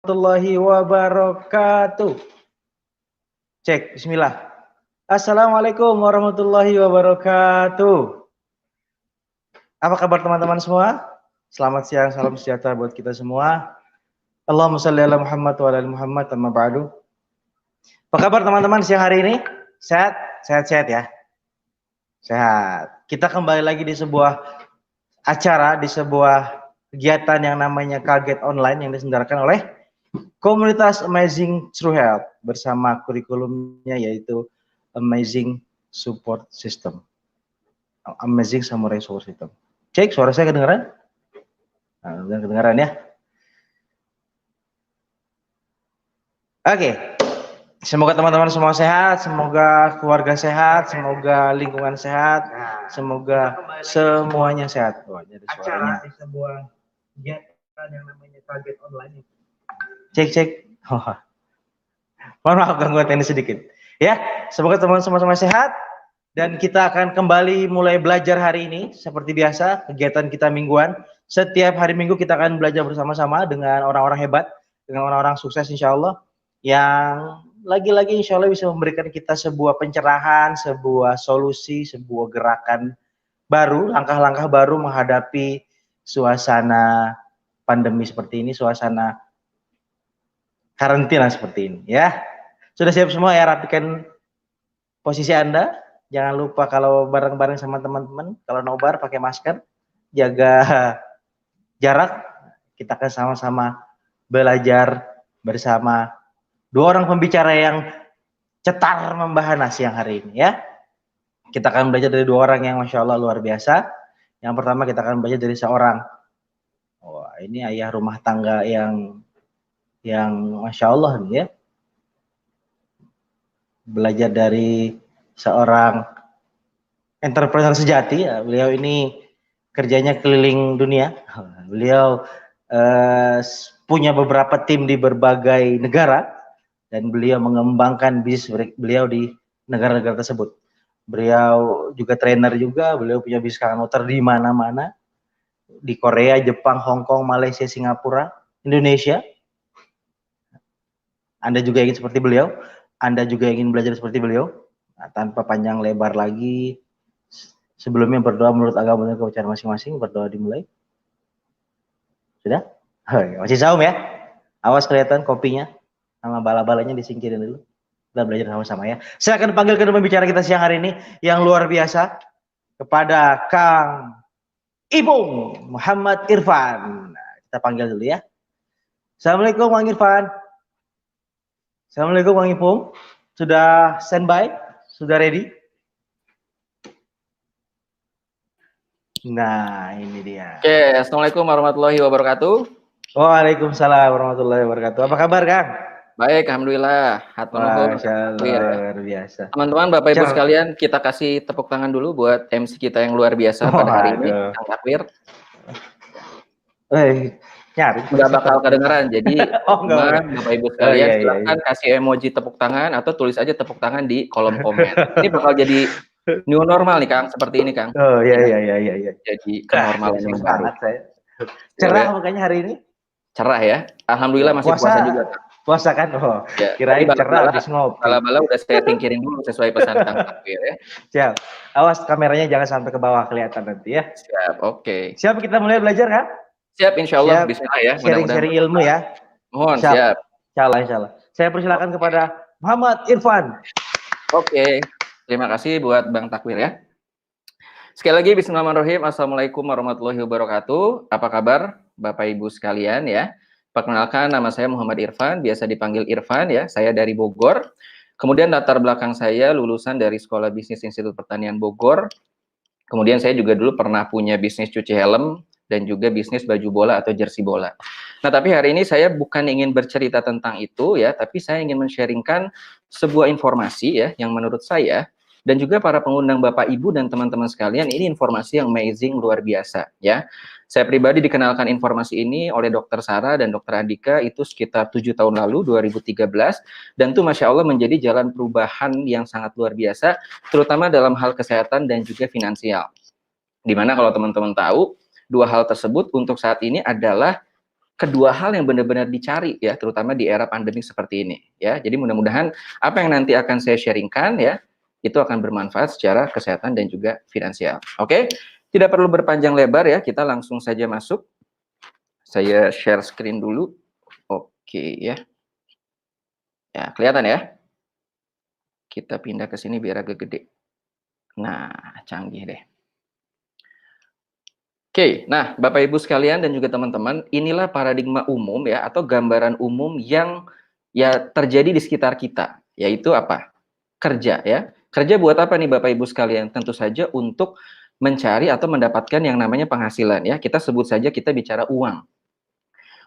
warahmatullahi wabarakatuh. Cek, bismillah. Assalamualaikum warahmatullahi wabarakatuh. Apa kabar teman-teman semua? Selamat siang, salam sejahtera buat kita semua. Allahumma shalli ala Muhammad wa ala ali Muhammad, amma ba'du. Apa kabar teman-teman siang hari ini? Sehat? Sehat-sehat ya? Sehat. Kita kembali lagi di sebuah acara, di sebuah kegiatan yang namanya Kaget Online yang diselenggarakan oleh komunitas Amazing True Health bersama kurikulumnya yaitu Amazing Support System. Amazing Samurai Support System. Cek, suara saya kedengaran? Nah, udah kedengaran ya? Oke. Semoga teman-teman semua sehat, semoga keluarga sehat, semoga lingkungan sehat, semoga semuanya sehat. Wah, jadi suaranya. Acara di sebuah kegiatan yang namanya Kaget Online. Cek. Oh. Mohon maaf gangguan teknis sedikit. Ya, semoga teman-teman semua sehat dan kita akan kembali mulai belajar hari ini seperti biasa kegiatan kita mingguan. Setiap hari Minggu kita akan belajar bersama-sama dengan orang-orang hebat, dengan orang-orang sukses insya Allah yang lagi-lagi insya Allah bisa memberikan kita sebuah pencerahan, sebuah solusi, sebuah gerakan baru, langkah-langkah baru menghadapi suasana pandemi seperti ini, suasana karantina seperti ini ya. Sudah siap semua ya, rapikan posisi Anda. Jangan lupa kalau bareng-bareng sama teman-teman, kalau nobar pakai masker, jaga jarak. Kita akan sama-sama belajar bersama dua orang pembicara yang cetar membahana siang hari ini ya. Kita akan belajar dari dua orang yang Masya Allah luar biasa. Yang pertama kita akan belajar dari seorang, wah ini ayah rumah tangga yang Masya Allah nih ya. Belajar dari seorang entrepreneur sejati ya. Beliau ini kerjanya keliling dunia. Beliau punya beberapa tim di berbagai negara dan beliau mengembangkan bisnis beliau di negara-negara tersebut. Beliau juga trainer juga, beliau punya bisnis motor di mana-mana, di Korea, Jepang, Hong Kong, Malaysia, Singapura, Indonesia. Anda juga ingin seperti beliau, Anda juga ingin belajar seperti beliau. Nah, tanpa panjang lebar lagi, sebelumnya berdoa menurut agama dan kepercayaan masing-masing, berdoa dimulai. Sudah? Masih saum ya? Awas kelihatan kopinya. Sama bala-balanya disingkirin dulu. Kita belajar sama-sama ya. Saya akan panggilkan pembicara kita siang hari ini yang luar biasa kepada Kang Ipung Muhammad Irfan. Nah, kita panggil dulu ya. Assalamualaikum Kang Irfan. Assalamualaikum Kang Ipung. Sudah standby? Sudah ready? Nah, ini dia. Oke, Assalamualaikum warahmatullahi wabarakatuh. Waalaikumsalam warahmatullahi wabarakatuh. Apa kabar Kang? Baik, alhamdulillah. Luar biasa. Teman-teman, Bapak Ibu sekalian, kita kasih tepuk tangan dulu buat MC kita yang luar biasa pada hari ini, Kang Takwir. Nyari. Nggak bakal kedengeran, jadi Bapak Ibu sekalian silakan kasih emoji tepuk tangan atau tulis aja tepuk tangan di kolom komen. Ini bakal jadi new normal nih Kang, seperti ini Kang. Oh iya. Jadi kenormalan yang baru. Cerah makanya hari ini. Cerah ya. Alhamdulillah masih puasa juga Kang. Puasa kan? Oh, ya, kirain cerah habis ngopi. Bala-bala udah saya singkirin dulu sesuai pesan Kang Takwir ya. Siap. Awas kameranya jangan sampai ke bawah kelihatan nanti ya. Siap, oke. Siap, kita mulai belajar kan? Siap, insya Allah. Bismillah ya. Sharing ilmu ya. Mohon, siap. Insya Allah. Saya persilakan kepada Muhammad Irfan. Oke. Terima kasih buat Bang Takwir ya. Sekali lagi, bismillahirrahmanirrahim. Assalamualaikum warahmatullahi wabarakatuh. Apa kabar Bapak Ibu sekalian ya? Perkenalkan, nama saya Muhammad Irfan, biasa dipanggil Irfan ya. Saya dari Bogor. Kemudian latar belakang saya lulusan dari Sekolah Bisnis Institut Pertanian Bogor. Kemudian saya juga dulu pernah punya bisnis cuci helm dan juga bisnis baju bola atau jersey bola. Nah, tapi hari ini saya bukan ingin bercerita tentang itu ya, tapi saya ingin men-sharingkan sebuah informasi ya yang menurut saya dan juga para pengundang Bapak Ibu dan teman-teman sekalian, ini informasi yang amazing, luar biasa ya. Saya pribadi dikenalkan informasi ini oleh Dr. Sarah dan Dr. Andika itu sekitar 7 tahun lalu, 2013, dan itu Masya Allah menjadi jalan perubahan yang sangat luar biasa, terutama dalam hal kesehatan dan juga finansial. Dimana kalau teman-teman tahu, dua hal tersebut untuk saat ini adalah kedua hal yang benar-benar dicari ya, terutama di era pandemi seperti ini ya. Jadi mudah-mudahan apa yang nanti akan saya sharingkan ya, itu akan bermanfaat secara kesehatan dan juga finansial. Oke, tidak perlu berpanjang lebar ya, kita langsung saja masuk. Saya share screen dulu. Oke ya. Ya, kelihatan ya? Kita pindah ke sini biar agak gede. Nah, canggih deh. Oke, nah Bapak Ibu sekalian dan juga teman-teman, inilah paradigma umum ya atau gambaran umum yang ya terjadi di sekitar kita, yaitu apa? Kerja ya. Kerja buat apa nih Bapak Ibu sekalian? Tentu saja untuk mencari atau mendapatkan yang namanya penghasilan ya. Kita sebut saja kita bicara uang.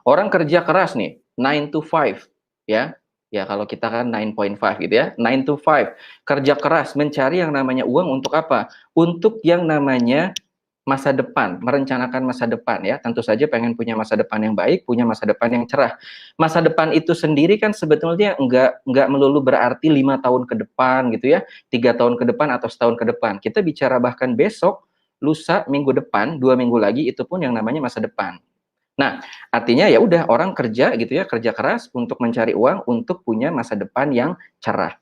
Orang kerja keras nih, 9 to 5 ya. Ya kalau kita kan 9.5 gitu ya, 9 to 5. Kerja keras mencari yang namanya uang untuk apa? Untuk yang namanya masa depan, merencanakan masa depan ya. Tentu saja pengen punya masa depan yang baik, punya masa depan yang cerah. Masa depan itu sendiri kan sebetulnya enggak melulu berarti 5 tahun ke depan gitu ya, 3 tahun ke depan atau setahun ke depan. Kita bicara bahkan besok, lusa, minggu depan, 2 minggu lagi itu pun yang namanya masa depan. Nah, artinya ya udah orang kerja gitu ya, kerja keras untuk mencari uang untuk punya masa depan yang cerah.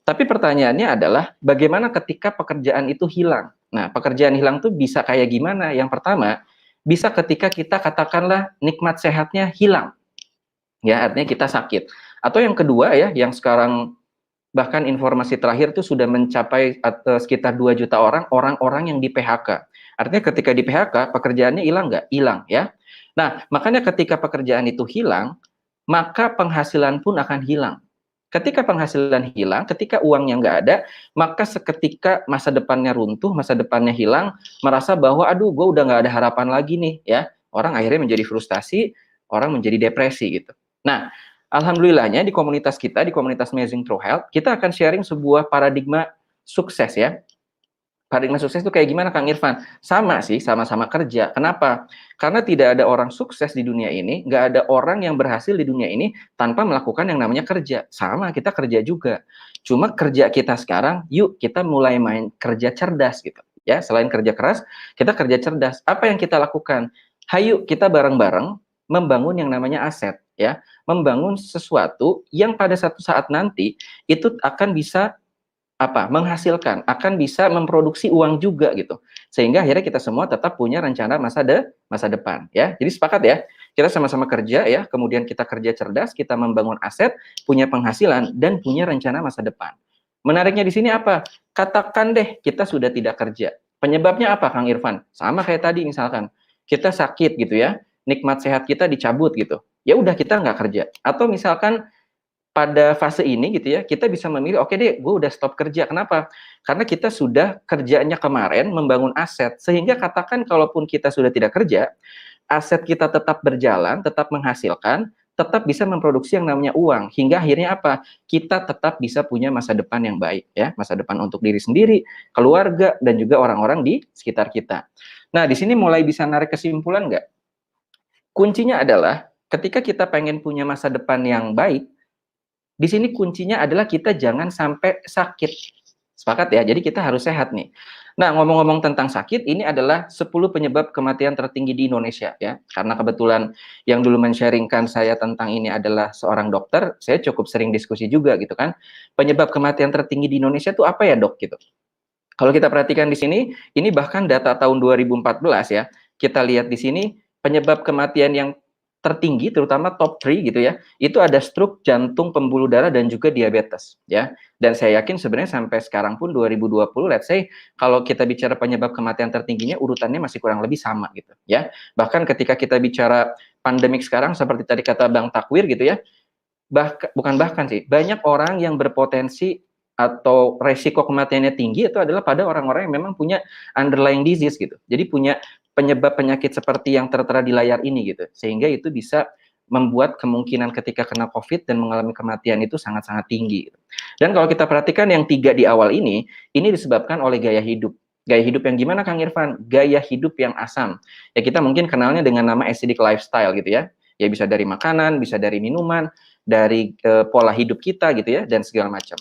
Tapi pertanyaannya adalah bagaimana ketika pekerjaan itu hilang? Nah, pekerjaan hilang tuh bisa kayak gimana? Yang pertama, bisa ketika kita katakanlah nikmat sehatnya hilang. Ya, artinya kita sakit. Atau yang kedua ya, yang sekarang bahkan informasi terakhir tuh sudah mencapai sekitar 2 juta orang, orang-orang yang di PHK. Artinya ketika di PHK, pekerjaannya hilang nggak? Hilang ya. Nah, makanya ketika pekerjaan itu hilang, maka penghasilan pun akan hilang. Ketika penghasilan hilang, ketika uangnya nggak ada, maka seketika masa depannya runtuh, masa depannya hilang, merasa bahwa aduh, gue udah nggak ada harapan lagi nih, ya. Orang akhirnya menjadi frustasi, orang menjadi depresi gitu. Nah, alhamdulillahnya di komunitas kita, di komunitas Amazing True Health, kita akan sharing sebuah paradigma sukses ya. Paradigma sukses itu kayak gimana Kang Irfan? Sama sih, sama-sama kerja. Kenapa? Karena tidak ada orang sukses di dunia ini, nggak ada orang yang berhasil di dunia ini tanpa melakukan yang namanya kerja. Sama, kita kerja juga. Cuma kerja kita sekarang, yuk kita mulai main kerja cerdas gitu. Ya, selain kerja keras, kita kerja cerdas. Apa yang kita lakukan? Hayu kita bareng-bareng membangun yang namanya aset, ya, membangun sesuatu yang pada satu saat nanti itu akan bisa menghasilkan, akan bisa memproduksi uang juga gitu. Sehingga akhirnya kita semua tetap punya rencana masa depan ya. Jadi sepakat ya. Kita sama-sama kerja ya, kemudian kita kerja cerdas, kita membangun aset, punya penghasilan dan punya rencana masa depan. Menariknya di sini apa? Katakan deh kita sudah tidak kerja. Penyebabnya apa Kang Irfan? Sama kayak tadi misalkan, kita sakit gitu ya, nikmat sehat kita dicabut gitu. Ya udah kita nggak kerja. Atau misalkan pada fase ini gitu ya, kita bisa memilih, oke deh, gue udah stop kerja. Kenapa? Karena kita sudah kerjanya kemarin membangun aset, sehingga katakan kalaupun kita sudah tidak kerja, aset kita tetap berjalan, tetap menghasilkan, tetap bisa memproduksi yang namanya uang, hingga akhirnya apa? Kita tetap bisa punya masa depan yang baik, ya, masa depan untuk diri sendiri, keluarga, dan juga orang-orang di sekitar kita. Nah, di sini mulai bisa narik kesimpulan nggak? Kuncinya adalah ketika kita pengen punya masa depan yang baik, di sini kuncinya adalah kita jangan sampai sakit. Sepakat ya? Jadi kita harus sehat nih. Nah, ngomong-ngomong tentang sakit, ini adalah 10 penyebab kematian tertinggi di Indonesia ya. Karena kebetulan yang dulu men-sharingkan saya tentang ini adalah seorang dokter, saya cukup sering diskusi juga gitu kan. Penyebab kematian tertinggi di Indonesia itu apa ya, Dok gitu. Kalau kita perhatikan di sini, ini bahkan data tahun 2014 ya. Kita lihat di sini penyebab kematian yang tertinggi terutama top 3 gitu ya. Itu ada stroke, jantung, pembuluh darah dan juga diabetes ya. Dan saya yakin sebenarnya sampai sekarang pun 2020 let's say kalau kita bicara penyebab kematian tertingginya urutannya masih kurang lebih sama gitu ya. Bahkan ketika kita bicara pandemik sekarang seperti tadi kata Bang Takwir gitu ya. Bukan bahkan sih, banyak orang yang berpotensi atau resiko kematiannya tinggi itu adalah pada orang-orang yang memang punya underlying disease gitu. Jadi punya penyebab penyakit seperti yang tertera di layar ini gitu. Sehingga itu bisa membuat kemungkinan ketika kena COVID dan mengalami kematian itu sangat-sangat tinggi. Dan kalau kita perhatikan yang 3 di awal ini disebabkan oleh gaya hidup. Gaya hidup yang gimana Kang Irfan? Gaya hidup yang asam. Ya kita mungkin kenalnya dengan nama acidic lifestyle gitu ya. Ya bisa dari makanan, bisa dari minuman, dari pola hidup kita gitu ya, dan segala macam.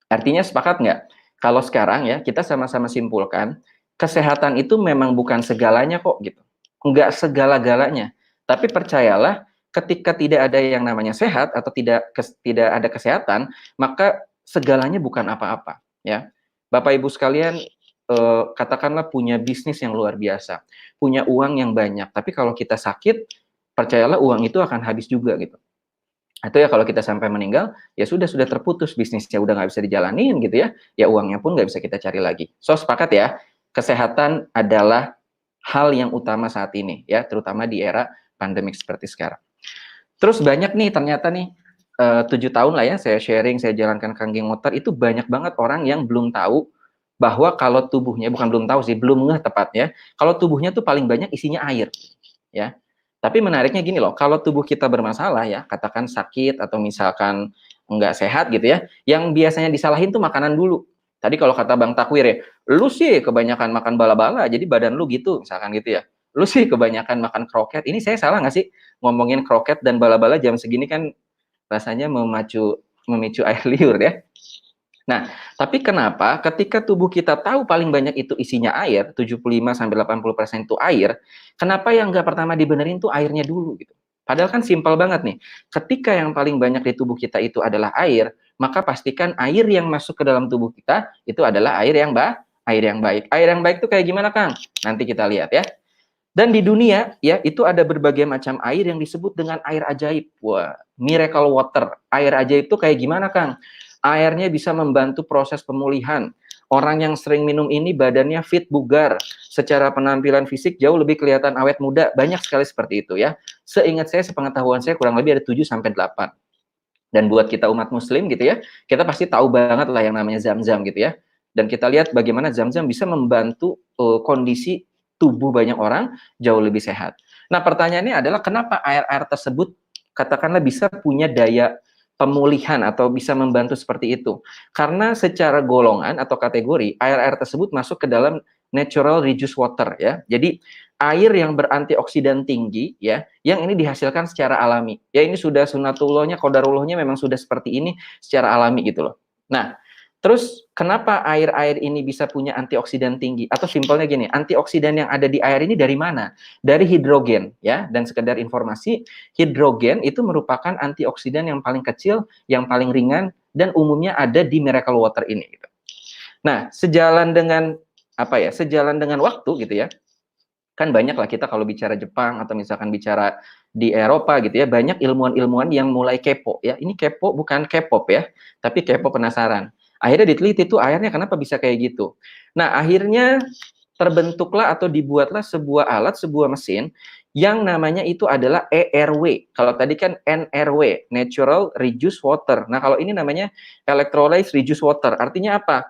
Artinya sepakat nggak? Kalau sekarang ya, kita sama-sama simpulkan, kesehatan itu memang bukan segalanya kok gitu. Nggak segala-galanya. Tapi percayalah, ketika tidak ada yang namanya sehat atau tidak ada kesehatan, maka segalanya bukan apa-apa, ya. Bapak Ibu sekalian, katakanlah punya bisnis yang luar biasa, punya uang yang banyak, tapi kalau kita sakit, percayalah uang itu akan habis juga gitu. Atau ya kalau kita sampai meninggal, ya sudah terputus bisnisnya, udah nggak bisa dijalanin gitu ya uangnya pun nggak bisa kita cari lagi. So sepakat ya, kesehatan adalah hal yang utama saat ini ya, terutama di era pandemik seperti sekarang. Terus banyak nih ternyata nih 7 tahun lah ya saya sharing, saya jalankan Kanggeng Motor, itu banyak banget orang yang belum tahu bahwa kalau tubuhnya, bukan belum tahu sih, belum ngeh tepatnya, kalau tubuhnya tuh paling banyak isinya air ya. Tapi menariknya gini loh, kalau tubuh kita bermasalah ya, katakan sakit atau misalkan nggak sehat gitu ya, yang biasanya disalahin tuh makanan dulu. Tadi kalau kata Bang Takwir ya, lu sih kebanyakan makan bala-bala, jadi badan lu gitu, misalkan gitu ya. Lu sih kebanyakan makan kroket. Ini saya salah nggak sih ngomongin kroket dan bala-bala jam segini kan rasanya memicu air liur ya. Nah, tapi kenapa ketika tubuh kita tahu paling banyak itu isinya air, 75-80% itu air, kenapa yang nggak pertama dibenerin tuh airnya dulu gitu? Padahal kan simpel banget nih, ketika yang paling banyak di tubuh kita itu adalah air, maka pastikan air yang masuk ke dalam tubuh kita itu adalah air yang baik. Air yang baik itu kayak gimana, Kang? Nanti kita lihat ya. Dan di dunia ya itu ada berbagai macam air yang disebut dengan air ajaib. Wah, miracle water. Air ajaib itu kayak gimana, Kang? Airnya bisa membantu proses pemulihan. Orang yang sering minum ini badannya fit, bugar. Secara penampilan fisik jauh lebih kelihatan awet muda. Banyak sekali seperti itu ya. Seingat saya, sepengetahuan saya kurang lebih ada 7-8. Dan buat kita umat muslim gitu ya, kita pasti tahu banget lah yang namanya Zam-Zam gitu ya. Dan kita lihat bagaimana Zam-Zam bisa membantu kondisi tubuh banyak orang jauh lebih sehat. Nah, pertanyaannya adalah kenapa air-air tersebut katakanlah bisa punya daya pemulihan atau bisa membantu seperti itu? Karena secara golongan atau kategori, air-air tersebut masuk ke dalam natural reduced water ya. Jadi air yang berantioksidan tinggi ya, yang ini dihasilkan secara alami. Ya ini sudah sunatullahnya, qadarullahnya memang sudah seperti ini secara alami gitu loh. Nah, terus kenapa air-air ini bisa punya antioksidan tinggi? Atau simpelnya gini, antioksidan yang ada di air ini dari mana? Dari hidrogen ya. Dan sekedar informasi, hidrogen itu merupakan antioksidan yang paling kecil, yang paling ringan, dan umumnya ada di miracle water ini gitu. Nah, sejalan dengan apa ya? Sejalan dengan waktu gitu ya. Kan banyak lah kita kalau bicara Jepang atau misalkan bicara di Eropa gitu ya, banyak ilmuwan-ilmuwan yang mulai kepo ya. Ini kepo bukan K-pop ya, tapi kepo penasaran. Akhirnya diteliti tuh airnya kenapa bisa kayak gitu. Nah, akhirnya terbentuklah atau dibuatlah sebuah alat, sebuah mesin yang namanya itu adalah ERW. Kalau tadi kan NRW, Natural Reduced Water. Nah, kalau ini namanya Electrolyte Reduced Water. Artinya apa?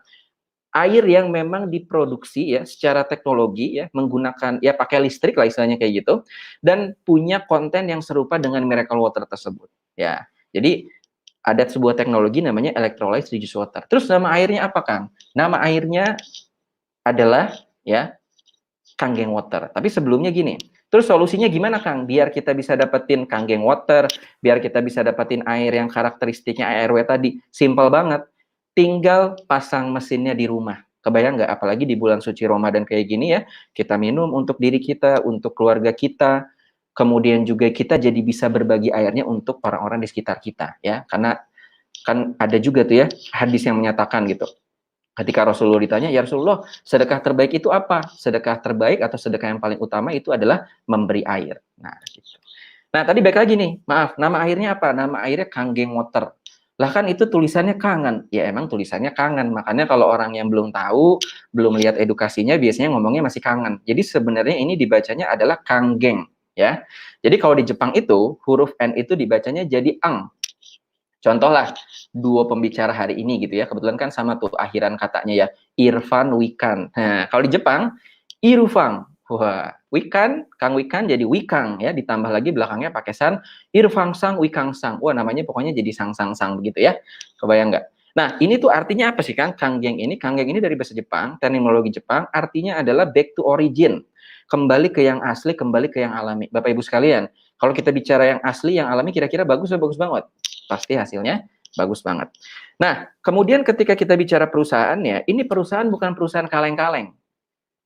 Air yang memang diproduksi ya secara teknologi ya, menggunakan ya pakai listrik lah istilahnya kayak gitu, dan punya konten yang serupa dengan miracle water tersebut ya. Jadi ada sebuah teknologi namanya electrolyte reduced water. Terus nama airnya apa, Kang? Nama airnya adalah ya Kanggeng water. Tapi sebelumnya gini, terus solusinya gimana, Kang? Biar kita bisa dapetin Kanggeng water, biar kita bisa dapetin air yang karakteristiknya ARW tadi, simple banget. Tinggal pasang mesinnya di rumah. Kebayang nggak? Apalagi di bulan suci Ramadan kayak gini ya, kita minum untuk diri kita, untuk keluarga kita, kemudian juga kita jadi bisa berbagi airnya untuk orang-orang di sekitar kita ya. Karena kan ada juga tuh ya hadis yang menyatakan gitu. Ketika Rasulullah ditanya, ya Rasulullah, sedekah terbaik itu apa? Sedekah terbaik atau sedekah yang paling utama itu adalah memberi air. Nah, gitu. Nah, tadi baik lagi nih, maaf, nama airnya apa? Nama airnya Kanggeng Water. Lah kan itu tulisannya kangen. Ya emang tulisannya kangen. Makanya kalau orang yang belum tahu, belum lihat edukasinya, biasanya ngomongnya masih kangen. Jadi sebenarnya ini dibacanya adalah Kanggeng. Ya. Jadi kalau di Jepang itu, huruf N itu dibacanya jadi ang. Contoh lah, duo pembicara hari ini gitu ya, kebetulan kan sama tuh akhiran katanya ya, Irfan Wikan. Nah, kalau di Jepang, Irufang. Wah, Wikan, Kang Wikan jadi Wikang ya, ditambah lagi belakangnya pakai san, Irfang Sang, Wikang Sang. Wah, namanya pokoknya jadi sang begitu ya. Kebayang nggak? Nah, ini tuh artinya apa sih, Kang? Kanggeng ini dari bahasa Jepang, terminologi Jepang, artinya adalah back to origin. Kembali ke yang asli, kembali ke yang alami. Bapak Ibu sekalian, kalau kita bicara yang asli, yang alami, kira-kira bagus atau bagus banget? Pasti hasilnya bagus banget. Nah, kemudian ketika kita bicara perusahaannya, ini perusahaan bukan perusahaan kaleng-kaleng.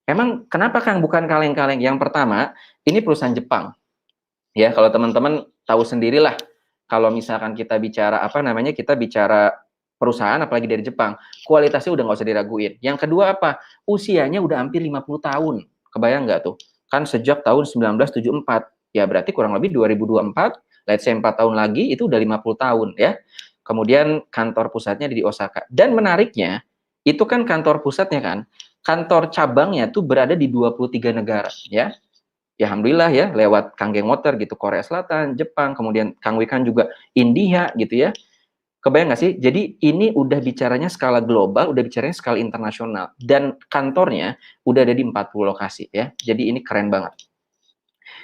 Emang kenapa, Kang, bukan kaleng-kaleng? Yang pertama, ini perusahaan Jepang. Ya, kalau teman-teman tahu sendirilah, kalau misalkan kita bicara kita bicara perusahaan apalagi dari Jepang, kualitasnya udah nggak usah diraguin. Yang kedua apa? Usianya udah hampir 50 tahun. Kebayang nggak tuh? Kan sejak tahun 1974. Ya berarti kurang lebih 2024, let's say 4 tahun lagi itu udah 50 tahun ya. Kemudian kantor pusatnya di Osaka. Dan menariknya, itu kan kantor pusatnya kan, kantor cabangnya tuh berada di 23 negara ya. Ya alhamdulillah ya lewat Kanggeng Water gitu, Korea Selatan, Jepang, kemudian Kang Wikan juga India gitu ya. Kebayang nggak sih? Jadi ini udah bicaranya skala global, udah bicaranya skala internasional, dan kantornya udah ada di 40 lokasi ya. Jadi ini keren banget.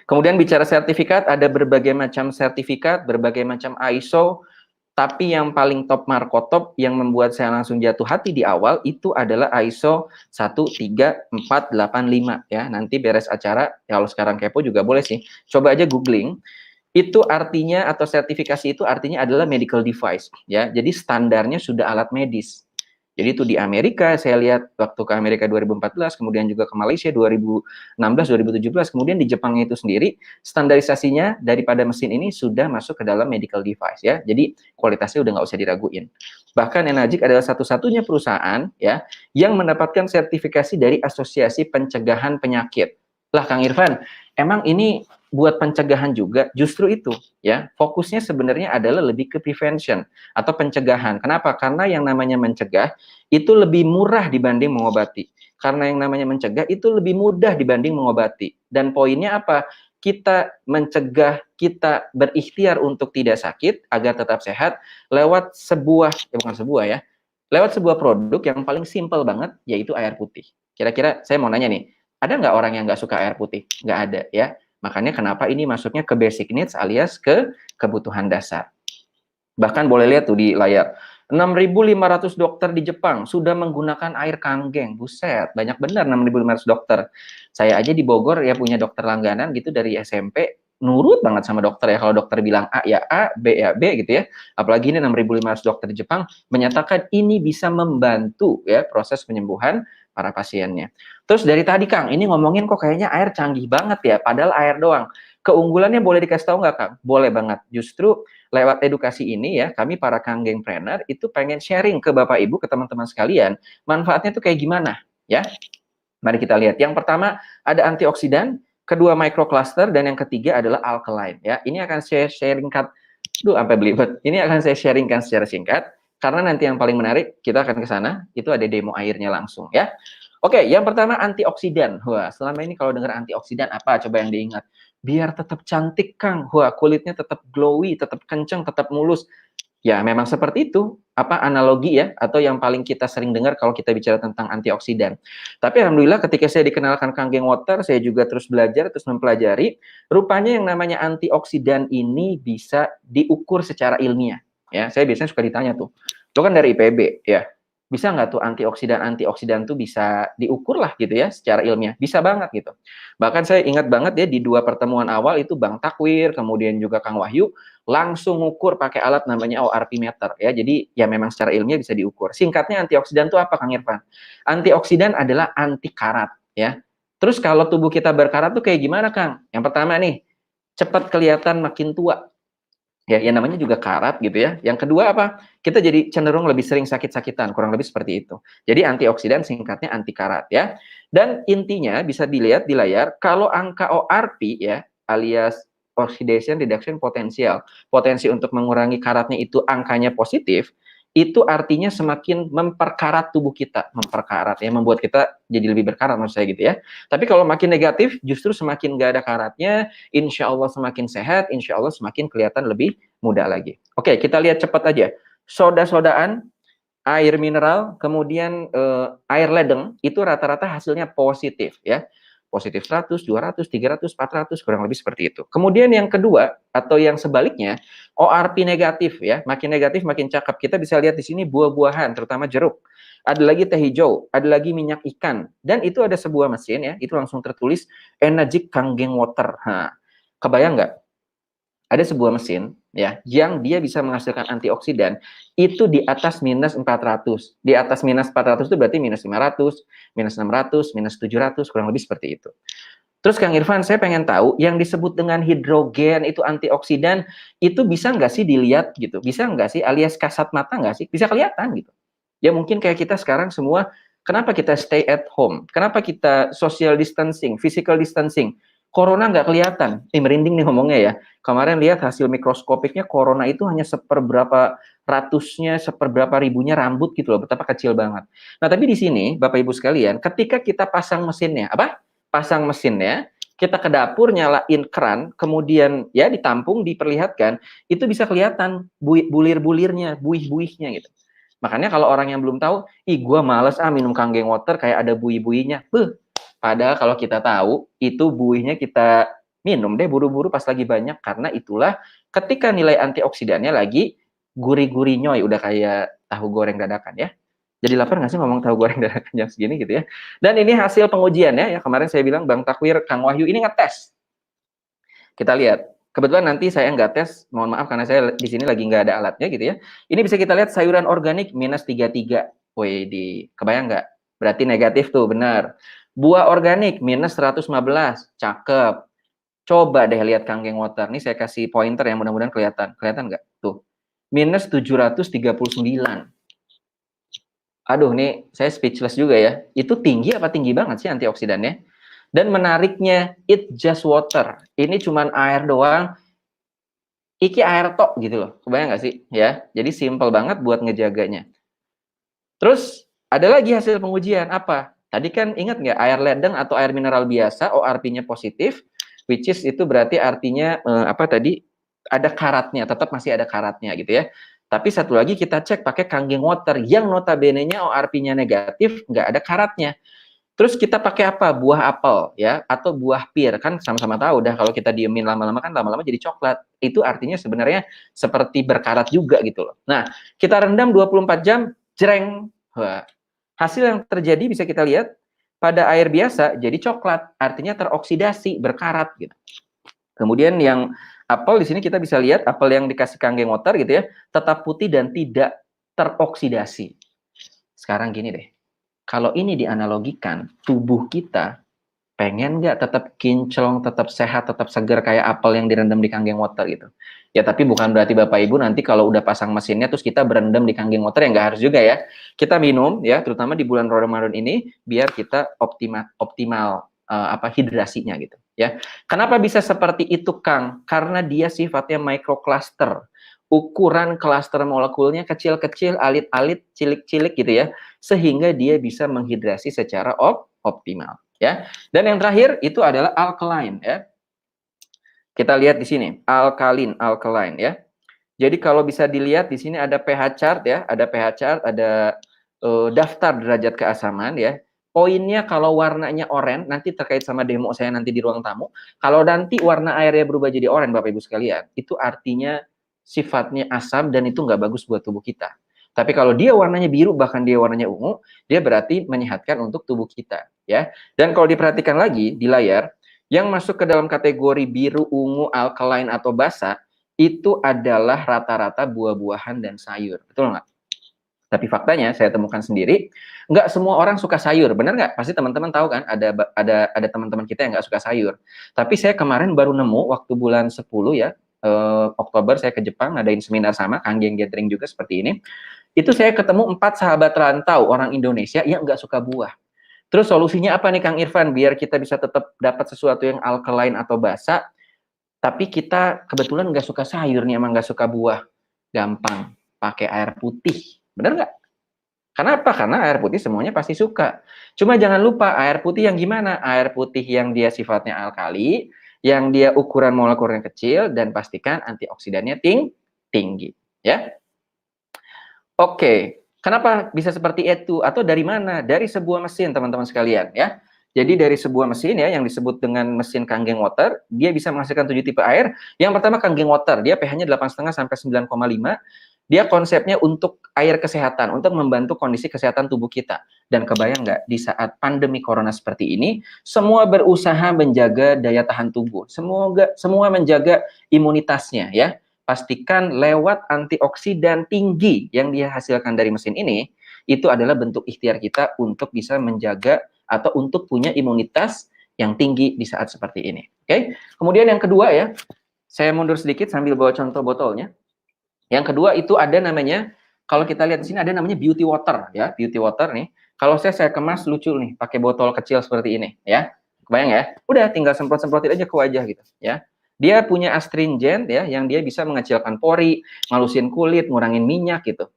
Kemudian bicara sertifikat, ada berbagai macam sertifikat, berbagai macam ISO, tapi yang paling top markotop yang membuat saya langsung jatuh hati di awal itu adalah ISO 13485 ya. Nanti beres acara, kalau sekarang kepo juga boleh sih. Coba aja googling. Itu artinya atau sertifikasi itu artinya adalah medical device ya. Jadi standarnya sudah alat medis. Jadi itu di Amerika, saya lihat waktu ke Amerika 2014, kemudian juga ke Malaysia 2016, 2017, kemudian di Jepang itu sendiri, standarisasinya daripada mesin ini sudah masuk ke dalam medical device ya. Jadi kualitasnya udah nggak usah diraguin. Bahkan Enagic adalah satu-satunya perusahaan ya yang mendapatkan sertifikasi dari Asosiasi Pencegahan Penyakit. Lah Kang Irfan, emang ini buat pencegahan juga? Justru itu ya, fokusnya sebenarnya adalah lebih ke prevention atau pencegahan. Kenapa? Karena yang namanya mencegah itu lebih murah dibanding mengobati. Karena yang namanya mencegah itu lebih mudah dibanding mengobati. Dan poinnya apa? Kita mencegah, kita berikhtiar untuk tidak sakit agar tetap sehat lewat lewat sebuah produk yang paling simpel banget, yaitu air putih. Kira-kira saya mau nanya nih, ada nggak orang yang nggak suka air putih? Nggak ada ya. Makanya kenapa ini masuknya ke basic needs alias ke kebutuhan dasar. Bahkan boleh lihat tuh di layar, 6.500 dokter di Jepang sudah menggunakan air kanggeng. Buset, banyak benar 6.500 dokter. Saya aja di Bogor ya punya dokter langganan gitu dari SMP, nurut banget sama dokter ya. Kalau dokter bilang A ya A, B ya B gitu ya. Apalagi ini 6.500 dokter di Jepang menyatakan ini bisa membantu ya proses penyembuhan para pasiennya. Terus dari tadi Kang, ini ngomongin kok kayaknya air canggih banget ya, padahal air doang. Keunggulannya boleh dikasih tahu nggak Kang? Boleh banget. Justru lewat edukasi ini ya, kami para Kanggengpreneur itu pengen sharing ke Bapak Ibu, ke teman-teman sekalian, manfaatnya tuh kayak gimana ya. Mari kita lihat. Yang pertama ada antioksidan, kedua microcluster, dan yang ketiga adalah alkaline ya. Ini akan saya sharingkan, sampai belibet. Ini akan saya sharingkan secara singkat, karena nanti yang paling menarik, kita akan ke sana, itu ada demo airnya langsung ya. Oke, yang pertama antioksidan. Wah, selama ini kalau dengar antioksidan apa? Coba yang diingat. Biar tetap cantik, Kang. Wah, kulitnya tetap glowy, tetap kenceng, tetap mulus. Ya, memang seperti itu. Apa analogi ya? Atau yang paling kita sering dengar kalau kita bicara tentang antioksidan. Tapi alhamdulillah ketika saya dikenalkan Kanggeng Water, saya juga terus belajar, terus mempelajari. Rupanya yang namanya antioksidan ini bisa diukur secara ilmiah. Ya, saya biasanya suka ditanya tuh. Itu kan dari IPB, ya. Bisa nggak tuh antioksidan tuh bisa diukur lah gitu ya secara ilmiah? Bisa banget gitu. Bahkan saya ingat banget ya di 2 pertemuan awal itu Bang Takwir, kemudian juga Kang Wahyu langsung ngukur pakai alat namanya ORP meter ya. Jadi ya memang secara ilmiah bisa diukur. Singkatnya antioksidan itu apa Kang Irfan? Antioksidan adalah anti karat ya. Terus kalau tubuh kita berkarat tuh kayak gimana Kang? Yang pertama nih, cepat kelihatan makin tua. Ya, yang namanya juga karat gitu ya. Yang kedua apa? Kita jadi cenderung lebih sering sakit-sakitan, kurang lebih seperti itu. Jadi antioksidan singkatnya anti karat ya. Dan intinya bisa dilihat di layar, kalau angka ORP ya, alias oxidation reduction potential, potensi untuk mengurangi karatnya itu angkanya positif, itu artinya semakin memperkarat tubuh kita, memperkarat ya, membuat kita jadi lebih berkarat maksud saya gitu ya. Tapi kalau makin negatif, justru semakin nggak ada karatnya, insya Allah semakin sehat, insya Allah semakin kelihatan lebih muda lagi. Oke, kita lihat cepat aja. Soda-sodaan, air mineral, kemudian air ledeng, itu rata-rata hasilnya positif ya. Positif 100, 200, 300, 400, kurang lebih seperti itu. Kemudian yang kedua, atau yang sebaliknya, ORP negatif ya. Makin negatif, makin cakep. Kita bisa lihat di sini buah-buahan, terutama jeruk. Ada lagi teh hijau, ada lagi minyak ikan. Dan itu ada sebuah mesin ya, itu langsung tertulis Enagic Kanggeng Water. Nah, kebayang nggak? Ada sebuah mesin ya yang dia bisa menghasilkan antioksidan itu di atas minus 400. Di atas minus 400 itu berarti minus 500, minus 600, minus 700, kurang lebih seperti itu. Terus Kang Irfan, saya pengen tahu yang disebut dengan hidrogen itu antioksidan, itu bisa nggak sih dilihat gitu? Bisa nggak sih alias kasat mata nggak sih? Bisa kelihatan gitu. Ya mungkin kayak kita sekarang semua, kenapa kita stay at home? Kenapa kita social distancing, physical distancing? Corona nggak kelihatan. Merinding nih ngomongnya ya. Kemarin lihat hasil mikroskopiknya, corona itu hanya seperberapa ratusnya, seperberapa ribunya rambut gitu loh, betapa kecil banget. Nah tapi di sini, Bapak Ibu sekalian, ketika kita pasang mesinnya, pasang mesinnya, kita ke dapur nyalain keran, kemudian ya ditampung, diperlihatkan, itu bisa kelihatan bulir-bulirnya, buih-buihnya gitu. Makanya kalau orang yang belum tahu, ih gue males minum Kangen Water kayak ada buih-buihnya. Padahal kalau kita tahu, itu buihnya kita minum deh buru-buru pas lagi banyak, karena itulah ketika nilai antioksidannya lagi gurih-gurih nyoy, udah kayak tahu goreng dadakan ya. Jadi lapar nggak sih ngomong tahu goreng dadakan jam segini gitu ya. Dan ini hasil pengujian ya kemarin saya bilang Bang Takwir, Kang Wahyu ini ngetes. Kita lihat. Kebetulan nanti saya nggak tes, mohon maaf karena saya di sini lagi nggak ada alatnya gitu ya. Ini bisa kita lihat sayuran organik minus 33. Woi, kebayang nggak? Berarti negatif tuh, benar. Buah organik minus 115, cakep. Coba deh lihat Kangen Water. Nih saya kasih pointer yang mudah-mudahan kelihatan. Kelihatan nggak? Tuh. Minus 739. Aduh, nih saya speechless juga ya. Itu tinggi apa tinggi banget sih antioksidannya? Dan menariknya, it just water. Ini cuman air doang. Iki air tok gitu loh. Kebayang nggak sih? Ya, jadi simple banget buat ngejaganya. Terus ada lagi hasil pengujian apa? Tadi kan ingat nggak air ledeng atau air mineral biasa, ORP-nya positif, which is itu berarti artinya apa tadi? Ada karatnya, tetap masih ada karatnya gitu ya. Tapi satu lagi kita cek pakai Kangen Water yang notabene-nya ORP-nya negatif, nggak ada karatnya. Terus kita pakai apa? Buah apel ya atau buah pir, kan sama-sama tahu dah kalau kita diemin lama-lama kan lama-lama jadi coklat. Itu artinya sebenarnya seperti berkarat juga gitu loh. Nah, kita rendam 24 jam, jreng. Wah. Hasil yang terjadi bisa kita lihat pada air biasa jadi coklat, artinya teroksidasi, berkarat gitu. Kemudian yang apel di sini kita bisa lihat apel yang dikasih Kangen Water gitu ya, tetap putih dan tidak teroksidasi. Sekarang gini deh. Kalau ini dianalogikan, tubuh kita pengen nggak tetap kinclong, tetap sehat, tetap segar kayak apel yang direndam di Kangen Water gitu. Ya tapi bukan berarti Bapak Ibu nanti kalau udah pasang mesinnya terus kita berendam di Kangen Water, ya nggak harus juga ya. Kita minum ya, terutama di bulan Ramadan ini biar kita optimal hidrasinya gitu ya. Kenapa bisa seperti itu Kang? Karena dia sifatnya microcluster. Ukuran klaster molekulnya kecil-kecil, alit-alit, cilik-cilik gitu ya, sehingga dia bisa menghidrasi secara optimal ya. Dan yang terakhir itu adalah alkaline ya. Kita lihat di sini, alkaline ya. Jadi kalau bisa dilihat di sini ada pH chart ya, ada pH chart, ada daftar derajat keasaman ya. Poinnya kalau warnanya oranye, nanti terkait sama demo saya nanti di ruang tamu. Kalau nanti warna airnya berubah jadi oranye Bapak Ibu sekalian, itu artinya sifatnya asam dan itu nggak bagus buat tubuh kita. Tapi kalau dia warnanya biru, bahkan dia warnanya ungu, dia berarti menyehatkan untuk tubuh kita ya. Dan kalau diperhatikan lagi di layar, yang masuk ke dalam kategori biru, ungu, alkaline atau basa, itu adalah rata-rata buah-buahan dan sayur. Betul nggak? Tapi faktanya saya temukan sendiri, nggak semua orang suka sayur, benar nggak? Pasti teman-teman tahu kan, ada teman-teman kita yang nggak suka sayur. Tapi saya kemarin baru nemu waktu bulan 10 ya, Oktober saya ke Jepang, ngadain seminar sama Kangen Gathering juga seperti ini. Itu saya ketemu 4 sahabat rantau orang Indonesia yang nggak suka buah. Terus solusinya apa nih Kang Irfan, biar kita bisa tetap dapat sesuatu yang alkaline atau basa, tapi kita kebetulan nggak suka sayur nih, emang nggak suka buah. Gampang, pakai air putih. Bener nggak? Kenapa? Karena air putih semuanya pasti suka. Cuma jangan lupa air putih yang gimana? Air putih yang dia sifatnya alkali, yang dia ukuran molekulnya kecil, dan pastikan antioksidannya tinggi. Ya. Oke, kenapa bisa seperti itu? Atau dari mana? Dari sebuah mesin, teman-teman sekalian. Ya. Jadi dari sebuah mesin ya yang disebut dengan mesin Kangen Water, dia bisa menghasilkan 7 tipe air. Yang pertama Kangen Water, dia pH-nya 8,5 sampai 9,5. Dia konsepnya untuk air kesehatan, untuk membantu kondisi kesehatan tubuh kita. Dan kebayang nggak, di saat pandemi corona seperti ini, semua berusaha menjaga daya tahan tubuh. Semua menjaga imunitasnya ya. Pastikan lewat antioksidan tinggi yang dihasilkan dari mesin ini, itu adalah bentuk ikhtiar kita untuk bisa menjaga atau untuk punya imunitas yang tinggi di saat seperti ini. Oke. Kemudian yang kedua ya, saya mundur sedikit sambil bawa contoh botolnya. Yang kedua itu ada namanya, kalau kita lihat di sini ada namanya beauty water ya, beauty water nih. Kalau saya kemas lucu nih, pakai botol kecil seperti ini ya. Kebayang ya? Udah tinggal semprot-semprotin aja ke wajah gitu ya. Dia punya astringent ya, yang dia bisa mengecilkan pori, ngalusin kulit, ngurangin minyak gitu.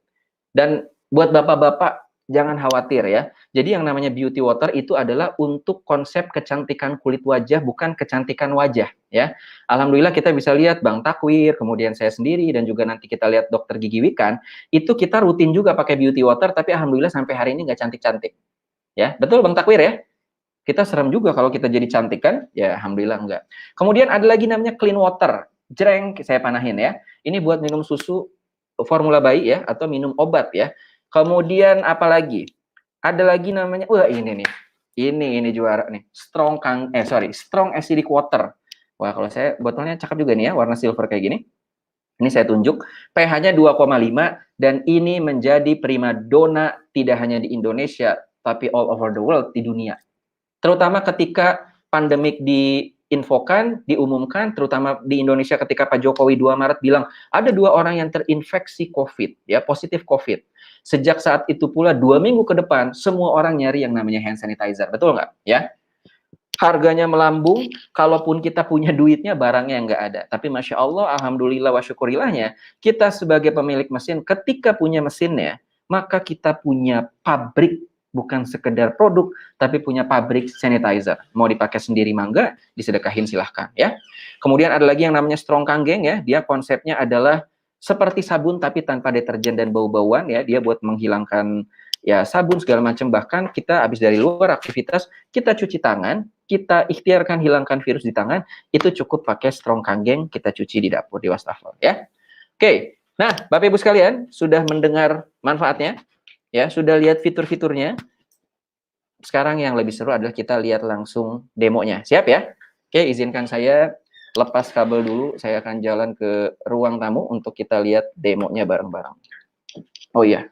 Dan buat bapak-bapak jangan khawatir ya. Jadi yang namanya beauty water itu adalah untuk konsep kecantikan kulit wajah, bukan kecantikan wajah ya. Alhamdulillah kita bisa lihat Bang Takwir, kemudian saya sendiri dan juga nanti kita lihat dokter Gigi Wikan, itu kita rutin juga pakai beauty water, tapi alhamdulillah sampai hari ini nggak cantik-cantik. Ya, betul Bang Takwir ya? Kita serem juga kalau kita jadi cantik kan? Ya alhamdulillah enggak. Kemudian ada lagi namanya clean water. Jreng, saya panahin ya. Ini buat minum susu formula bayi ya, atau minum obat ya. Kemudian apa lagi? Ada lagi namanya, wah ini nih. Ini juara nih. Strong acidic water. Wah, kalau saya botolnya cakep juga nih ya, warna silver kayak gini. Ini saya tunjuk, pH-nya 2,5 dan ini menjadi primadona tidak hanya di Indonesia, tapi all over the world, di dunia. Terutama ketika pandemik diinfokan, diumumkan, terutama di Indonesia ketika Pak Jokowi 2 Maret bilang, ada 2 orang yang terinfeksi COVID, ya positif COVID. Sejak saat itu pula 2 minggu ke depan, semua orang nyari yang namanya hand sanitizer, betul nggak? Ya, harganya melambung, kalaupun kita punya duitnya, barangnya nggak ada. Tapi Masya Allah, Alhamdulillah wa syukurilahnya, kita sebagai pemilik mesin, ketika punya mesinnya, maka kita punya pabrik, bukan sekedar produk, tapi punya pabrik sanitizer. Mau dipakai sendiri mangga, disedekahin silahkan ya. Kemudian ada lagi yang namanya Strong Kanggeng ya, dia konsepnya adalah seperti sabun tapi tanpa deterjen dan bau-bauan ya, dia buat menghilangkan ya sabun segala macam. Bahkan kita habis dari luar aktivitas, kita cuci tangan, kita ikhtiarkan hilangkan virus di tangan, itu cukup pakai Strong Kanggeng, kita cuci di dapur, di wastafel ya. Oke, nah Bapak Ibu sekalian, sudah mendengar manfaatnya? Ya, sudah lihat fitur-fiturnya. Sekarang yang lebih seru adalah kita lihat langsung demonya. Siap ya? Oke, izinkan saya lepas kabel dulu. Saya akan jalan ke ruang tamu untuk kita lihat demonya bareng-bareng. Oh iya.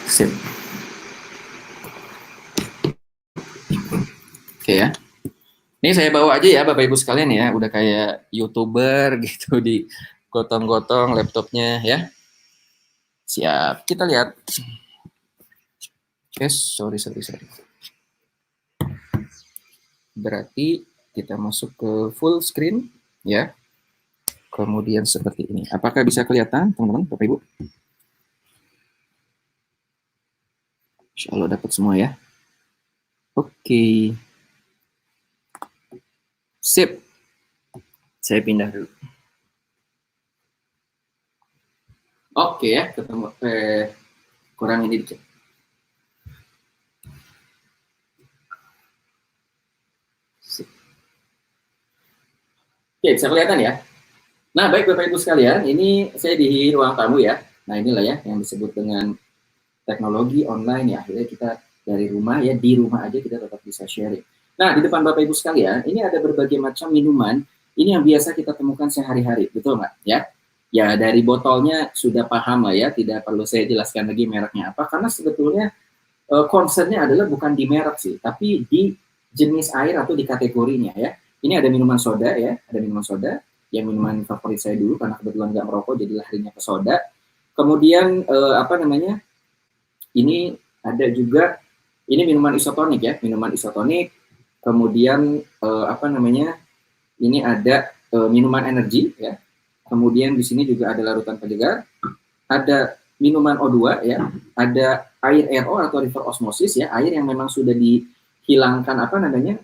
Sip. Oke ya. Ini saya bawa aja ya Bapak Ibu sekalian ya. Udah kayak YouTuber gitu, di gotong-gotong laptopnya ya. Siap, kita lihat. Sorry. Berarti kita masuk ke full screen ya. Kemudian seperti ini. Apakah bisa kelihatan teman-teman, Bapak Ibu? Insya Allah dapat semua ya. Oke. Sip. Saya pindah dulu. Oke ya, ketemu kurang ini dikit. Oke, bisa kelihatan ya. Nah, baik Bapak Ibu sekalian, ini saya di ruang tamu ya. Nah, inilah ya yang disebut dengan teknologi online ya. Akhirnya kita dari rumah ya, di rumah aja kita tetap bisa sharing. Nah, di depan Bapak Ibu sekalian, ini ada berbagai macam minuman. Ini yang biasa kita temukan sehari-hari, betul nggak? Ya, ya dari botolnya sudah paham lah ya, tidak perlu saya jelaskan lagi mereknya apa. Karena sebetulnya concernnya adalah bukan di merek sih, tapi di jenis air atau di kategorinya ya. Ini ada minuman soda ya, ada minuman soda. Yang minuman favorit saya dulu karena kebetulan nggak merokok, jadi larinya ke soda. Kemudian ini ada juga, ini minuman isotonik ya, minuman isotonik. Kemudian ini ada minuman energi ya. Kemudian di sini juga ada larutan penyegar, ada minuman O2 ya, ada air RO atau river osmosis ya, air yang memang sudah dihilangkan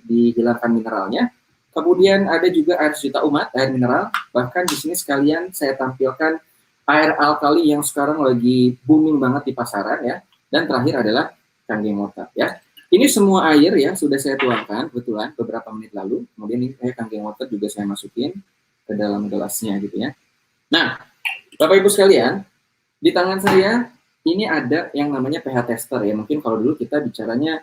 dihilangkan mineralnya. Kemudian ada juga air sejuta umat, air mineral. Bahkan di sini sekalian saya tampilkan air alkali yang sekarang lagi booming banget di pasaran ya. Dan terakhir adalah Kanggeng Water ya. Ini semua air ya sudah saya tuangkan kebetulan beberapa menit lalu. Kemudian ini Kanggeng Water juga saya masukin ke dalam gelasnya gitu ya. Nah, Bapak Ibu sekalian, di tangan saya ini ada yang namanya pH tester ya. Mungkin kalau dulu kita bicaranya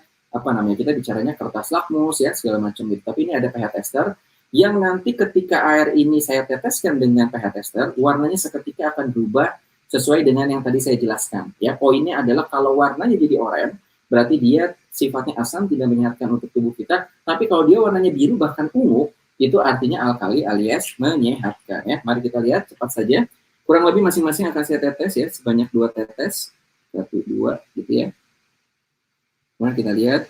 kita bicaranya kertas lakmus ya segala macam gitu. Tapi ini ada pH tester yang nanti ketika air ini saya teteskan dengan pH tester, warnanya seketika akan berubah sesuai dengan yang tadi saya jelaskan. Ya, poinnya adalah kalau warnanya jadi oranye, berarti dia sifatnya asam, tidak menyehatkan untuk tubuh kita. Tapi kalau dia warnanya biru bahkan ungu, itu artinya alkali alias menyehatkan ya. Mari kita lihat cepat saja. Kurang lebih masing-masing akan saya tetes ya, sebanyak 2 tetes. 1, 2 gitu ya. Mari kita lihat.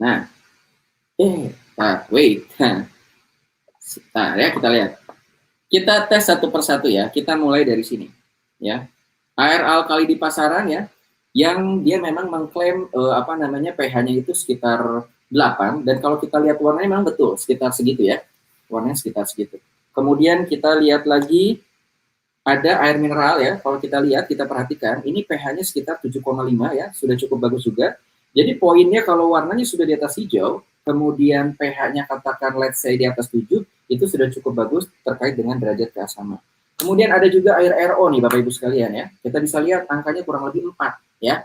Nah, wait. Nah, ya kita lihat. Kita tes satu persatu ya. Kita mulai dari sini ya. Air alkali di pasaran ya, yang dia memang mengklaim pH-nya itu sekitar 8, dan kalau kita lihat warnanya memang betul sekitar segitu ya. Warnanya sekitar segitu. Kemudian kita lihat lagi ada air mineral ya. Kalau kita lihat, kita perhatikan, ini pH-nya sekitar 7,5 ya, sudah cukup bagus juga. Jadi poinnya kalau warnanya sudah di atas hijau, kemudian pH-nya katakan let's say di atas 7, itu sudah cukup bagus terkait dengan derajat keasaman. Kemudian ada juga air RO nih Bapak Ibu sekalian ya. Kita bisa lihat angkanya kurang lebih 4 ya.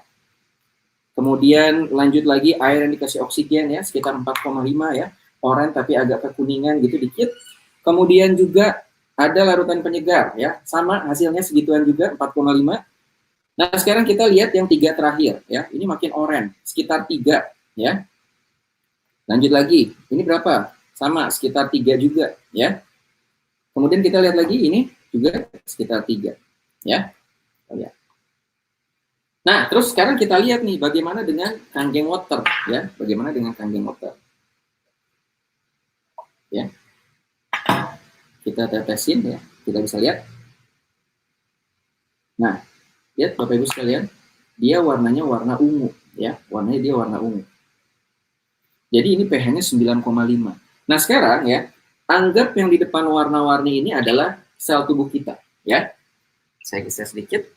Kemudian lanjut lagi air yang dikasih oksigen ya, sekitar 4,5 ya. Oranye tapi agak kekuningan gitu dikit. Kemudian juga ada larutan penyegar ya, sama hasilnya segituan juga 4,5. Nah sekarang kita lihat yang 3 terakhir ya, ini makin oranye, sekitar 3 ya. Lanjut lagi, ini berapa? Sama, sekitar 3 juga ya. Kemudian kita lihat lagi, ini juga sekitar 3 ya. Nah terus sekarang kita lihat nih bagaimana dengan Kangen Water ya, bagaimana dengan Kangen Water ya. Kita tetesin ya, kita bisa lihat. Nah, lihat Bapak Ibu sekalian, dia warnanya warna ungu ya, warnanya dia warna ungu. Jadi ini pH-nya 9,5. Nah sekarang ya, anggap yang di depan warna-warni ini adalah sel tubuh kita ya. Saya geser sedikit.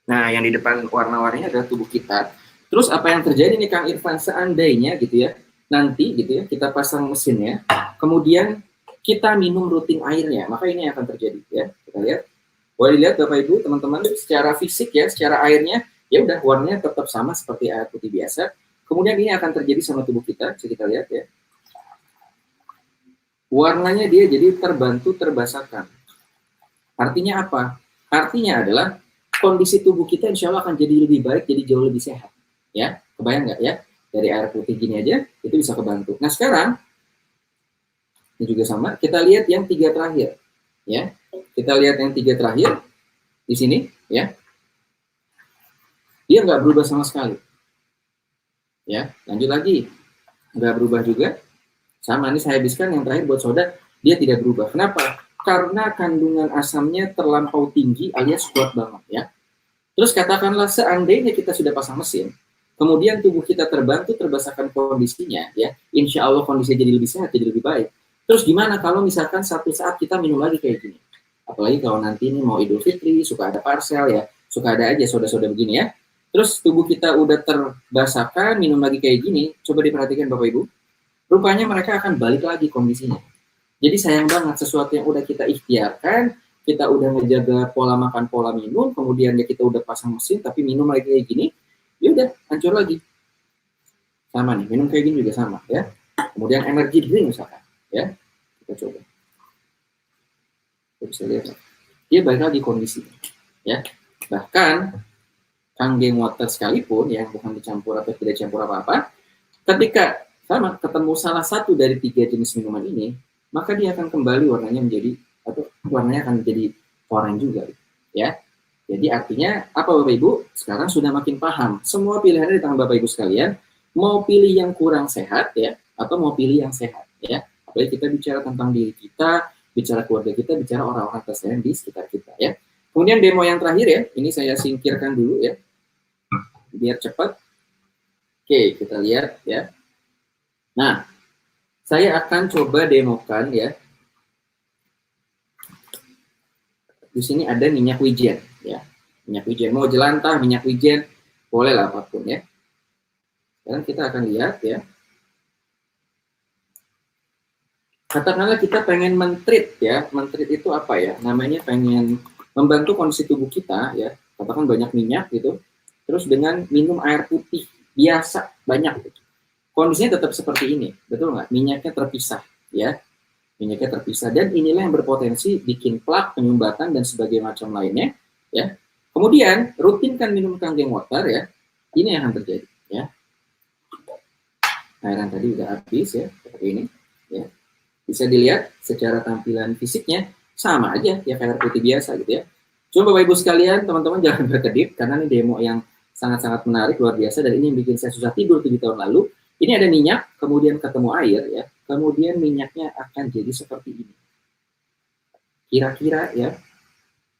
Nah, yang di depan warna-warninya adalah tubuh kita. Terus apa yang terjadi nih Kang Irfan, seandainya gitu ya, nanti gitu ya, kita pasang mesinnya, kemudian kita minum rutin airnya, maka ini yang akan terjadi ya. Kita lihat. Boleh dilihat Bapak Ibu, teman-teman, secara fisik ya, secara airnya, ya udah warnanya tetap sama seperti air putih biasa. Kemudian ini akan terjadi sama tubuh kita, bisa kita lihat ya. Warnanya dia jadi terbantu terbasahkan. Artinya apa? Artinya adalah kondisi tubuh kita insya Allah akan jadi lebih baik, jadi jauh lebih sehat. Ya, kebayang nggak ya? Dari air putih gini aja, itu bisa kebantu. Nah sekarang, ini juga sama, kita lihat yang 3 terakhir. Ya, kita lihat yang 3 terakhir, di sini, ya. Dia nggak berubah sama sekali. Ya, lanjut lagi. Nggak berubah juga. Sama, ini saya habiskan yang terakhir buat soda, dia tidak berubah. Kenapa? Karena kandungan asamnya terlampau tinggi alias kuat banget ya. Terus katakanlah seandainya kita sudah pasang mesin, kemudian tubuh kita terbantu terbasahkan kondisinya ya, insya Allah kondisinya jadi lebih sehat, jadi lebih baik. Terus gimana kalau misalkan satu saat kita minum lagi kayak gini? Apalagi kalau nanti ini mau Idul Fitri, suka ada parsel ya, suka ada aja soda-soda begini ya. Terus tubuh kita udah terbasahkan, minum lagi kayak gini, coba diperhatikan Bapak Ibu. Rupanya mereka akan balik lagi kondisinya. Jadi sayang banget sesuatu yang udah kita ikhtiarkan, kita udah ngejaga pola makan, pola minum, kemudian ya kita udah pasang mesin, tapi minum lagi kayak gini, ya udah hancur lagi. Sama nih, minum kayak gini juga sama ya. Kemudian energy drink misalkan, ya kita coba. Kita bisa lihat, dia balik lagi kondisi, ya. Bahkan Kangen Water sekalipun yang bukan dicampur atau tidak campur apa-apa, ketika sama ketemu salah satu dari 3 jenis minuman ini, maka dia akan kembali warnanya menjadi, atau warnanya akan menjadi oranye juga, ya. Jadi artinya apa Bapak Ibu? Sekarang sudah makin paham. Semua pilihannya di tangan Bapak Ibu sekalian. Mau pilih yang kurang sehat ya, atau mau pilih yang sehat ya. Apalagi kita bicara tentang diri kita, bicara keluarga kita, bicara orang-orang tersayang di sekitar kita ya. Kemudian demo yang terakhir ya, ini saya singkirkan dulu ya, biar cepat. Oke, kita lihat ya. Nah, saya akan coba demokan ya. Di sini ada minyak wijen ya. Minyak wijen, mau jelantah, minyak wijen, boleh lah apapun ya. Sekarang kita akan lihat ya. Katakanlah kita pengen mentreat ya. Mentreat itu apa ya? Namanya pengen membantu kondisi tubuh kita ya. Katakan banyak minyak gitu. Terus dengan minum air putih biasa banyak gitu. Kondisinya tetap seperti ini, betul nggak? Minyaknya terpisah, ya. Minyaknya terpisah, dan inilah yang berpotensi bikin plak, penyumbatan, dan sebagainya macam lainnya, ya. Kemudian rutinkan minum kanggeng water, ya. Ini yang akan terjadi, ya. Airan tadi udah habis, ya, seperti ini, ya. Bisa dilihat secara tampilan fisiknya sama aja ya kayak air putih biasa gitu ya. Cuma Bapak Ibu sekalian, teman-teman jangan berkedip karena ini demo yang sangat-sangat menarik, luar biasa, dan ini yang bikin saya susah tidur 7 tahun lalu. Ini ada minyak, kemudian ketemu air, ya. Kemudian minyaknya akan jadi seperti ini. Kira-kira ya,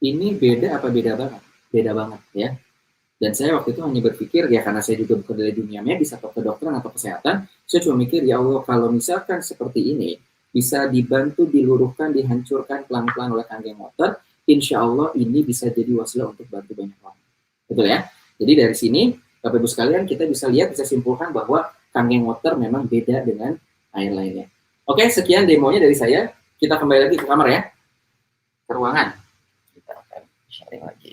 ini beda apa beda banget? Beda banget ya. Dan saya waktu itu hanya berpikir, ya karena saya juga bukan dari dunia medis atau kedokteran atau kesehatan, saya cuma mikir, ya Allah, kalau misalkan seperti ini, bisa dibantu, diluruhkan, dihancurkan pelan-pelan oleh kanggeng water, insya Allah ini bisa jadi wasilah untuk bantu banyak orang. Betul ya? Jadi dari sini, Bapak Ibu sekalian, kita bisa lihat, bisa simpulkan bahwa kanggeng water memang beda dengan air lainnya. Oke, sekian demonya dari saya. Kita kembali lagi ke kamar ya. Ke ruangan. Kita akan sharing lagi.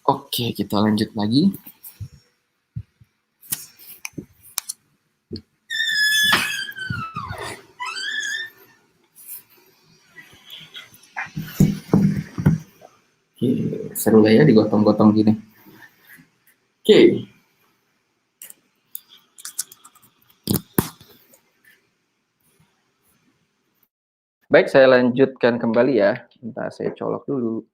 Oke, kita lanjut lagi. Oke, seru lah ya digotong-gotong gini. Oke. Baik, saya lanjutkan kembali ya. Bentar, saya colok dulu.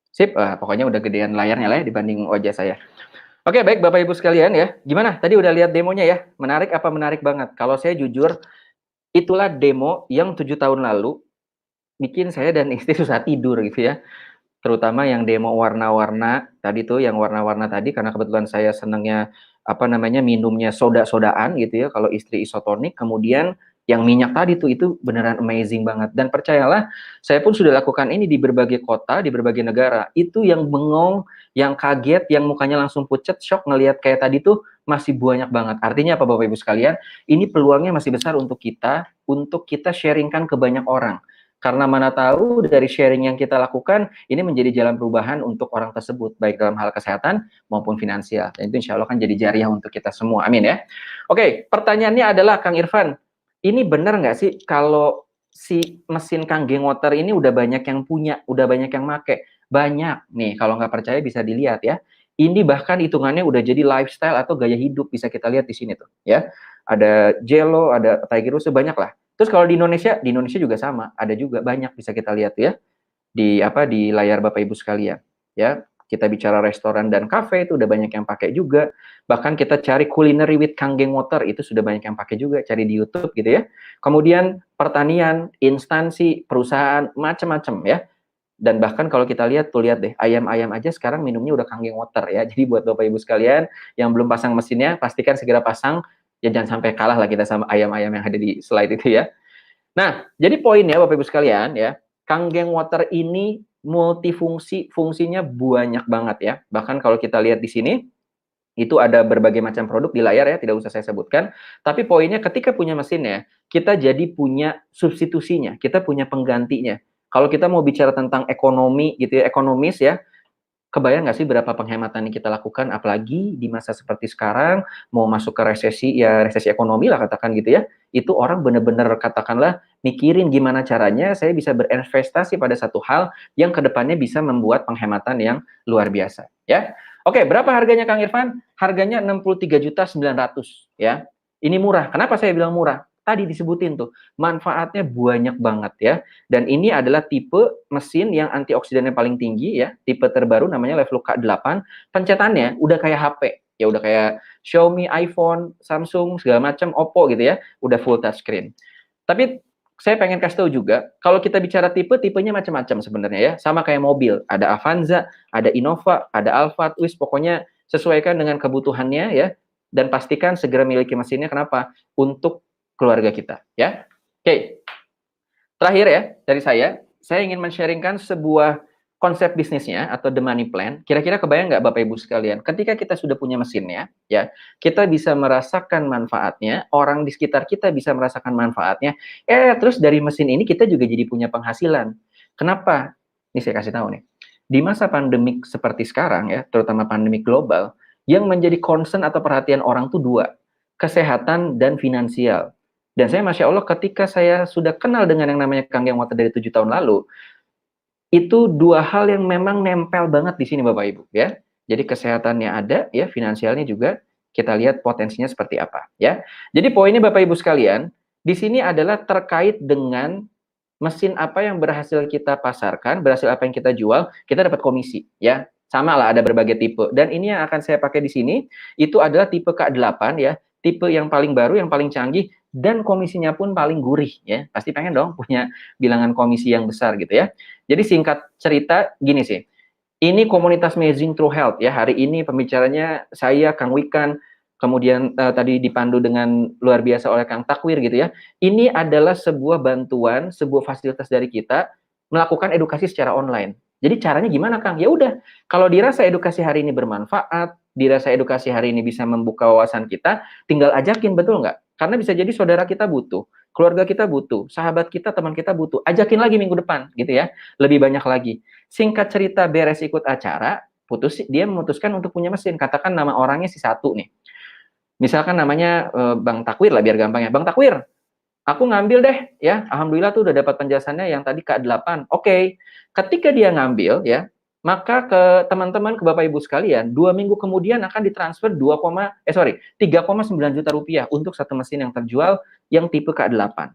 Sip, pokoknya udah gedean layarnya lah ya dibanding wajah saya. Oke, baik Bapak Ibu sekalian ya. Gimana? Tadi udah lihat demonya ya? Menarik apa menarik banget? Kalau saya jujur, itulah demo yang 7 tahun lalu bikin saya dan istri susah tidur gitu ya. Terutama yang demo warna-warna tadi tuh, yang warna-warna tadi karena kebetulan saya senangnya apa namanya minumnya soda-sodaan gitu ya. Kalau istri isotonik, kemudian yang minyak tadi tuh itu beneran amazing banget. Dan percayalah, saya pun sudah lakukan ini di berbagai kota, di berbagai negara. Itu yang bengong, yang kaget, yang mukanya langsung pucet, shock ngelihat kayak tadi tuh masih banyak banget. Artinya apa Bapak Ibu sekalian? Ini peluangnya masih besar untuk kita sharingkan ke banyak orang. Karena mana tahu dari sharing yang kita lakukan, ini menjadi jalan perubahan untuk orang tersebut, baik dalam hal kesehatan maupun finansial. Dan itu insya Allah kan jadi jariah untuk kita semua. Amin ya. Oke, pertanyaannya adalah Kang Irfan, ini benar nggak sih kalau si mesin kanggeng water ini udah banyak yang punya, udah banyak yang make? Banyak nih, kalau nggak percaya bisa dilihat ya. Ini bahkan hitungannya udah jadi lifestyle atau gaya hidup, bisa kita lihat di sini tuh ya. Ada Jello, ada Tiger Woods, banyak lah. Terus kalau di Indonesia juga sama, ada juga banyak bisa kita lihat ya di layar Bapak Ibu sekalian ya. Kita bicara restoran dan kafe itu udah banyak yang pakai juga. Bahkan kita cari culinary with kanggeng water itu sudah banyak yang pakai juga, cari di YouTube gitu ya. Kemudian pertanian, instansi, perusahaan macam-macam ya. Dan bahkan kalau kita lihat tuh, lihat deh, ayam-ayam aja sekarang minumnya udah kanggeng water ya. Jadi buat Bapak Ibu sekalian yang belum pasang mesinnya, pastikan segera pasang, ya jangan sampai kalah lah kita sama ayam-ayam yang ada di slide itu ya. Nah, jadi poinnya Bapak Ibu sekalian ya, kanggeng water ini multifungsi, fungsinya banyak banget ya. Bahkan kalau kita lihat di sini, itu ada berbagai macam produk di layar ya, tidak usah saya sebutkan. Tapi poinnya ketika punya mesinnya, kita jadi punya substitusinya, kita punya penggantinya. Kalau kita mau bicara tentang ekonomi gitu ya, ekonomis ya, kebayang nggak sih berapa penghematan yang kita lakukan, apalagi di masa seperti sekarang, mau masuk ke resesi, ya resesi ekonomi lah katakan gitu ya, itu orang benar-benar katakanlah mikirin gimana caranya saya bisa berinvestasi pada satu hal yang kedepannya bisa membuat penghematan yang luar biasa. Ya, oke, berapa harganya Kang Irfan? Harganya 63.900.000 ya. Ini murah. Kenapa saya bilang murah? Tadi disebutin tuh, manfaatnya banyak banget ya. Dan ini adalah tipe mesin yang antioksidannya paling tinggi ya, tipe terbaru namanya Level K8. Pencetannya udah kayak HP, ya udah kayak Xiaomi, iPhone, Samsung, segala macam, Oppo gitu ya, udah full touchscreen. Tapi saya pengen kasih tahu juga, kalau kita bicara tipenya macam-macam sebenarnya ya, sama kayak mobil, ada Avanza, ada Innova, ada Alphard, pokoknya sesuaikan dengan kebutuhannya ya, dan pastikan segera miliki mesinnya. Kenapa? Untuk keluarga kita ya. Oke. Terakhir ya, dari saya ingin men-sharingkan sebuah konsep bisnisnya atau the money plan, kira-kira kebayang nggak Bapak Ibu sekalian, ketika kita sudah punya mesinnya, ya, kita bisa merasakan manfaatnya, orang di sekitar kita bisa merasakan manfaatnya, terus dari mesin ini kita juga jadi punya penghasilan. Kenapa? Ini saya kasih tahu nih. Di masa pandemik seperti sekarang ya, terutama pandemik global, yang menjadi concern atau perhatian orang tuh dua, kesehatan dan finansial. Dan saya Masya Allah ketika saya sudah kenal dengan yang namanya Kang Yang Water dari 7 tahun lalu, itu dua hal yang memang nempel banget di sini Bapak Ibu ya. Jadi kesehatannya ada ya, finansialnya juga kita lihat potensinya seperti apa ya. Jadi poinnya Bapak Ibu sekalian, di sini adalah terkait dengan mesin apa yang berhasil kita pasarkan, berhasil apa yang kita jual, kita dapat komisi ya. Sama lah ada berbagai tipe. Dan ini yang akan saya pakai di sini itu adalah tipe K8 ya, tipe yang paling baru, yang paling canggih dan komisinya pun paling gurih ya. Pasti pengen dong punya bilangan komisi yang besar gitu ya. Jadi singkat cerita gini sih, ini komunitas Amazing True Health ya. Hari ini pembicaranya saya, Kang Wikan, kemudian tadi dipandu dengan luar biasa oleh Kang Takwir gitu ya. Ini adalah sebuah bantuan, sebuah fasilitas dari kita melakukan edukasi secara online. Jadi caranya gimana Kang? Ya udah, kalau dirasa edukasi hari ini bermanfaat, dirasa edukasi hari ini bisa membuka wawasan kita, tinggal ajakin, betul nggak? Karena bisa jadi saudara kita butuh, keluarga kita butuh, sahabat kita, teman kita butuh. Ajakin lagi minggu depan gitu ya, lebih banyak lagi. Singkat cerita beres ikut acara, dia memutuskan untuk punya mesin. Katakan nama orangnya si satu nih. Misalkan namanya Bang Takwir lah biar gampang ya. Bang Takwir, aku ngambil deh ya. Alhamdulillah tuh udah dapat penjelasannya yang tadi K8. Oke. Ketika dia ngambil ya, maka ke teman-teman, ke Bapak Ibu sekalian, 2 minggu kemudian akan ditransfer 3,9 juta rupiah untuk satu mesin yang terjual yang tipe K8.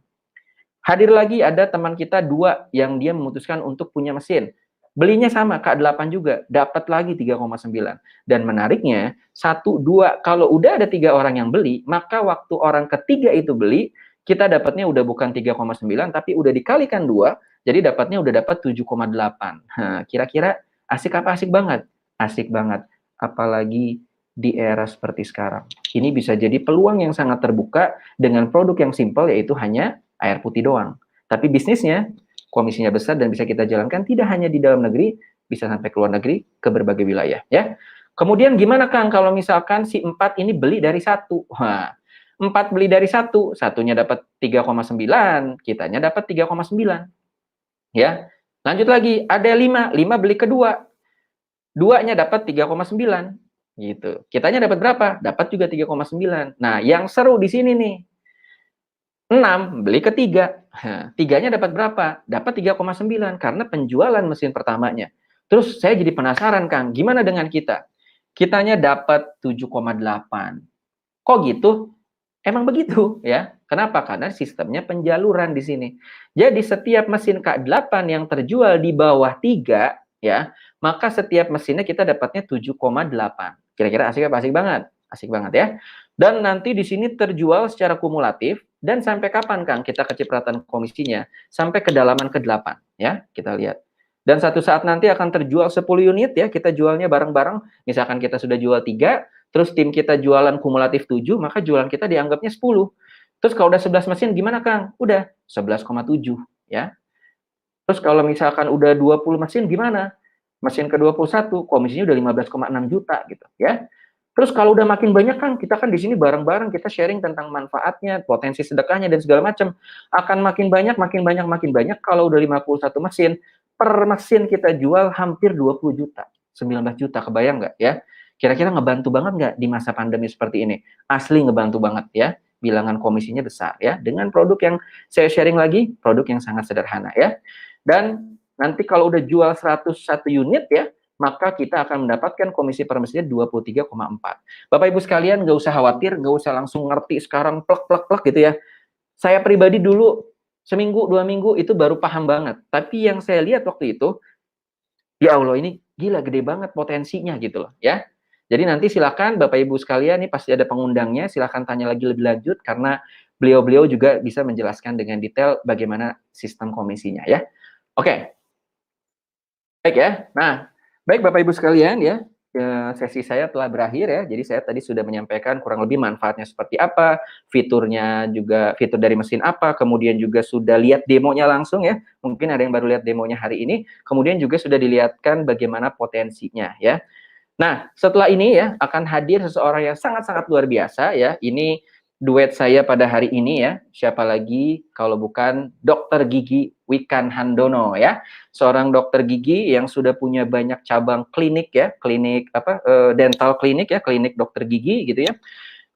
Hadir lagi ada teman kita 2 yang dia memutuskan untuk punya mesin. Belinya sama, K8 juga, dapat lagi 3,9. Dan menariknya, 1, 2, kalau udah ada 3 orang yang beli, maka waktu orang ketiga itu beli, kita dapatnya udah bukan 3,9, tapi udah dikalikan 2, jadi dapatnya udah dapat 7,8. Nah, kira-kira asik apa asik banget? Asik banget. Apalagi di era seperti sekarang. Ini bisa jadi peluang yang sangat terbuka dengan produk yang simpel, yaitu hanya air putih doang. Tapi bisnisnya, komisinya besar dan bisa kita jalankan tidak hanya di dalam negeri, bisa sampai ke luar negeri, ke berbagai wilayah. Ya. Kemudian gimana Kang kalau misalkan si 4 ini beli dari 1? Wah, 4 beli dari 1, satunya dapat 3,9, kitanya dapat 3,9. Ya, lanjut lagi, ada 5 beli kedua, 2-nya dapat 3,9, gitu. Kitanya dapat berapa? Dapat juga 3,9. Nah, yang seru di sini nih, 6 beli ketiga, 3-nya dapat berapa? Dapat 3,9 karena penjualan mesin pertamanya. Terus saya jadi penasaran Kang, gimana dengan kita? Kitanya dapat 7,8. Kok gitu? Emang begitu ya. Kenapa? Karena sistemnya penjaluran di sini. Jadi setiap mesin K8 yang terjual di bawah 3 ya, maka setiap mesinnya kita dapatnya 7,8. Kira-kira asik apa? Asik banget. Asik banget ya. Dan nanti di sini terjual secara kumulatif dan sampai kapan Kang kita kecipratan komisinya? Sampai kedalaman ke-8 ya, kita lihat. Dan satu saat nanti akan terjual 10 unit ya, kita jualnya bareng-bareng. Misalkan kita sudah jual 3, terus tim kita jualan kumulatif 7, maka jualan kita dianggapnya 10. Terus kalau udah 11 mesin gimana Kang? Udah 11,7 ya. Terus kalau misalkan udah 20 mesin gimana? Mesin ke-21 komisinya udah 15,6 juta gitu ya. Terus kalau udah makin banyak Kang, kita kan di sini bareng-bareng kita sharing tentang manfaatnya, potensi sedekahnya dan segala macam. Akan makin banyak, makin banyak, makin banyak. Kalau udah 51 mesin, per mesin kita jual hampir 20 juta, 19 juta, kebayang nggak ya? Kira-kira ngebantu banget nggak di masa pandemi seperti ini? Asli ngebantu banget ya, bilangan komisinya besar ya. Dengan produk yang saya sharing lagi, produk yang sangat sederhana ya. Dan nanti kalau udah jual 101 unit ya, maka kita akan mendapatkan komisi per mesinnya 23,4. Bapak Ibu sekalian nggak usah khawatir, nggak usah langsung ngerti sekarang plek gitu ya. Saya pribadi dulu seminggu, 2 minggu itu baru paham banget. Tapi yang saya lihat waktu itu, ya Allah ini gila gede banget potensinya gitu loh ya. Jadi nanti silakan Bapak Ibu sekalian, ini pasti ada pengundangnya, silakan tanya lagi lebih lanjut karena beliau-beliau juga bisa menjelaskan dengan detail bagaimana sistem komisinya ya. Oke. Baik ya. Nah, baik Bapak Ibu sekalian ya. sesi saya telah berakhir ya. Jadi saya tadi sudah menyampaikan kurang lebih manfaatnya seperti apa, fiturnya juga fitur dari mesin apa, kemudian juga sudah lihat demonya langsung ya. Mungkin ada yang baru lihat demonya hari ini, kemudian juga sudah dilihatkan bagaimana potensinya ya. Nah, setelah ini ya akan hadir seseorang yang sangat-sangat luar biasa ya. Ini duet saya pada hari ini ya. Siapa lagi kalau bukan Dokter Gigi Wikan Handono ya. Seorang dokter gigi yang sudah punya banyak cabang klinik ya, klinik dental klinik ya, klinik dokter gigi gitu ya.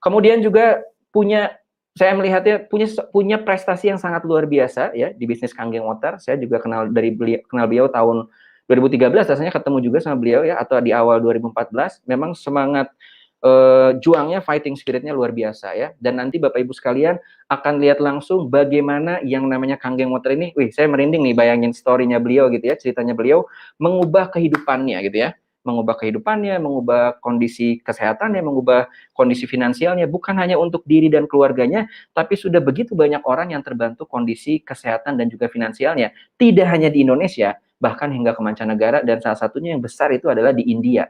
Kemudian juga punya saya melihatnya punya prestasi yang sangat luar biasa ya di bisnis Kanggeng Water. Saya juga kenal beliau tahun 2013 rasanya ketemu juga sama beliau ya, atau di awal 2014. Memang semangat juangnya, fighting spiritnya luar biasa ya. Dan nanti Bapak Ibu sekalian akan lihat langsung bagaimana yang namanya Kanggeng Water ini, saya merinding nih bayangin story-nya beliau gitu ya, ceritanya beliau mengubah kehidupannya gitu ya. Mengubah kehidupannya, mengubah kondisi kesehatannya, mengubah kondisi finansialnya, bukan hanya untuk diri dan keluarganya, tapi sudah begitu banyak orang yang terbantu kondisi kesehatan dan juga finansialnya. Tidak hanya di Indonesia, bahkan hingga ke mancanegara, dan salah satunya yang besar itu adalah di India.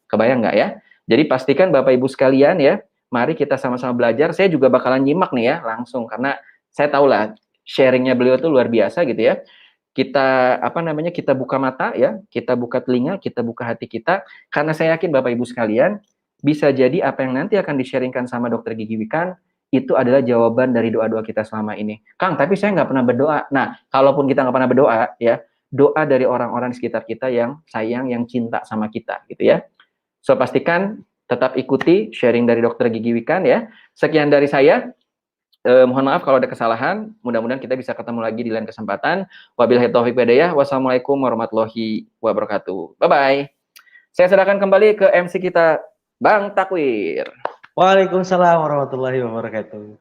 Kebayang nggak ya? Jadi pastikan Bapak Ibu sekalian ya, mari kita sama-sama belajar. Saya juga bakalan nyimak nih ya langsung, karena saya tahu lah sharingnya beliau itu luar biasa gitu ya. Kita kita buka mata ya, kita buka telinga, kita buka hati kita, karena saya yakin Bapak Ibu sekalian bisa jadi apa yang nanti akan di-sharingkan sama Dokter Gigi Wikan itu adalah jawaban dari doa-doa kita selama ini. Kang, tapi saya nggak pernah berdoa. Nah, kalaupun kita nggak pernah berdoa ya, doa dari orang-orang di sekitar kita yang sayang, yang cinta sama kita gitu ya. So, pastikan tetap ikuti sharing dari Dokter Gigi Wikan ya. Sekian dari saya. Mohon maaf kalau ada kesalahan. Mudah-mudahan kita bisa ketemu lagi di lain kesempatan. Wabillahi taufiq walhidayah. Wassalamualaikum warahmatullahi wabarakatuh. Bye-bye. Saya serahkan kembali ke MC kita, Bang Takwir. Waalaikumsalam warahmatullahi wabarakatuh.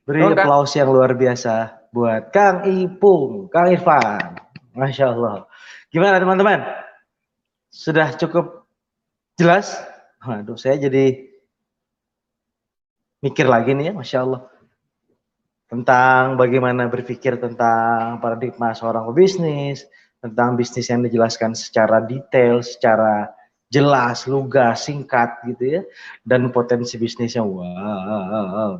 Beri aplaus yang luar biasa buat Kang Ipung, Kang Irfan. Masya Allah. Gimana teman-teman? Sudah cukup jelas? Waduh, saya jadi mikir lagi nih ya, Masya Allah. Tentang bagaimana berpikir tentang paradigma seorang pebisnis, tentang bisnis yang dijelaskan secara detail, secara jelas, lugas, singkat gitu ya, dan potensi bisnisnya wow,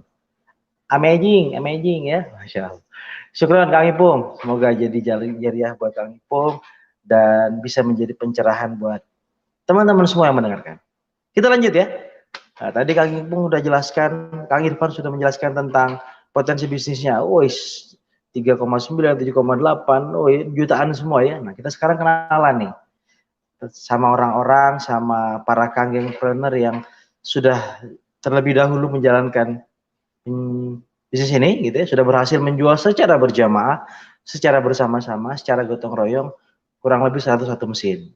amazing ya, Masya Allah. Syukran Kang Ipung, semoga jadi jariah buat Kang Ipung dan bisa menjadi pencerahan buat teman-teman semua yang mendengarkan. Kita lanjut ya. Nah, tadi Kang Ipung udah jelaskan, Kang Irfan sudah menjelaskan tentang potensi bisnisnya. 3,9, 7,8, jutaan semua ya. Nah, kita sekarang kenalan nih sama orang-orang, sama para kanggengpreneur yang sudah terlebih dahulu menjalankan bisnis ini gitu ya, sudah berhasil menjual secara berjamaah, secara bersama-sama, secara gotong royong kurang lebih 101 mesin.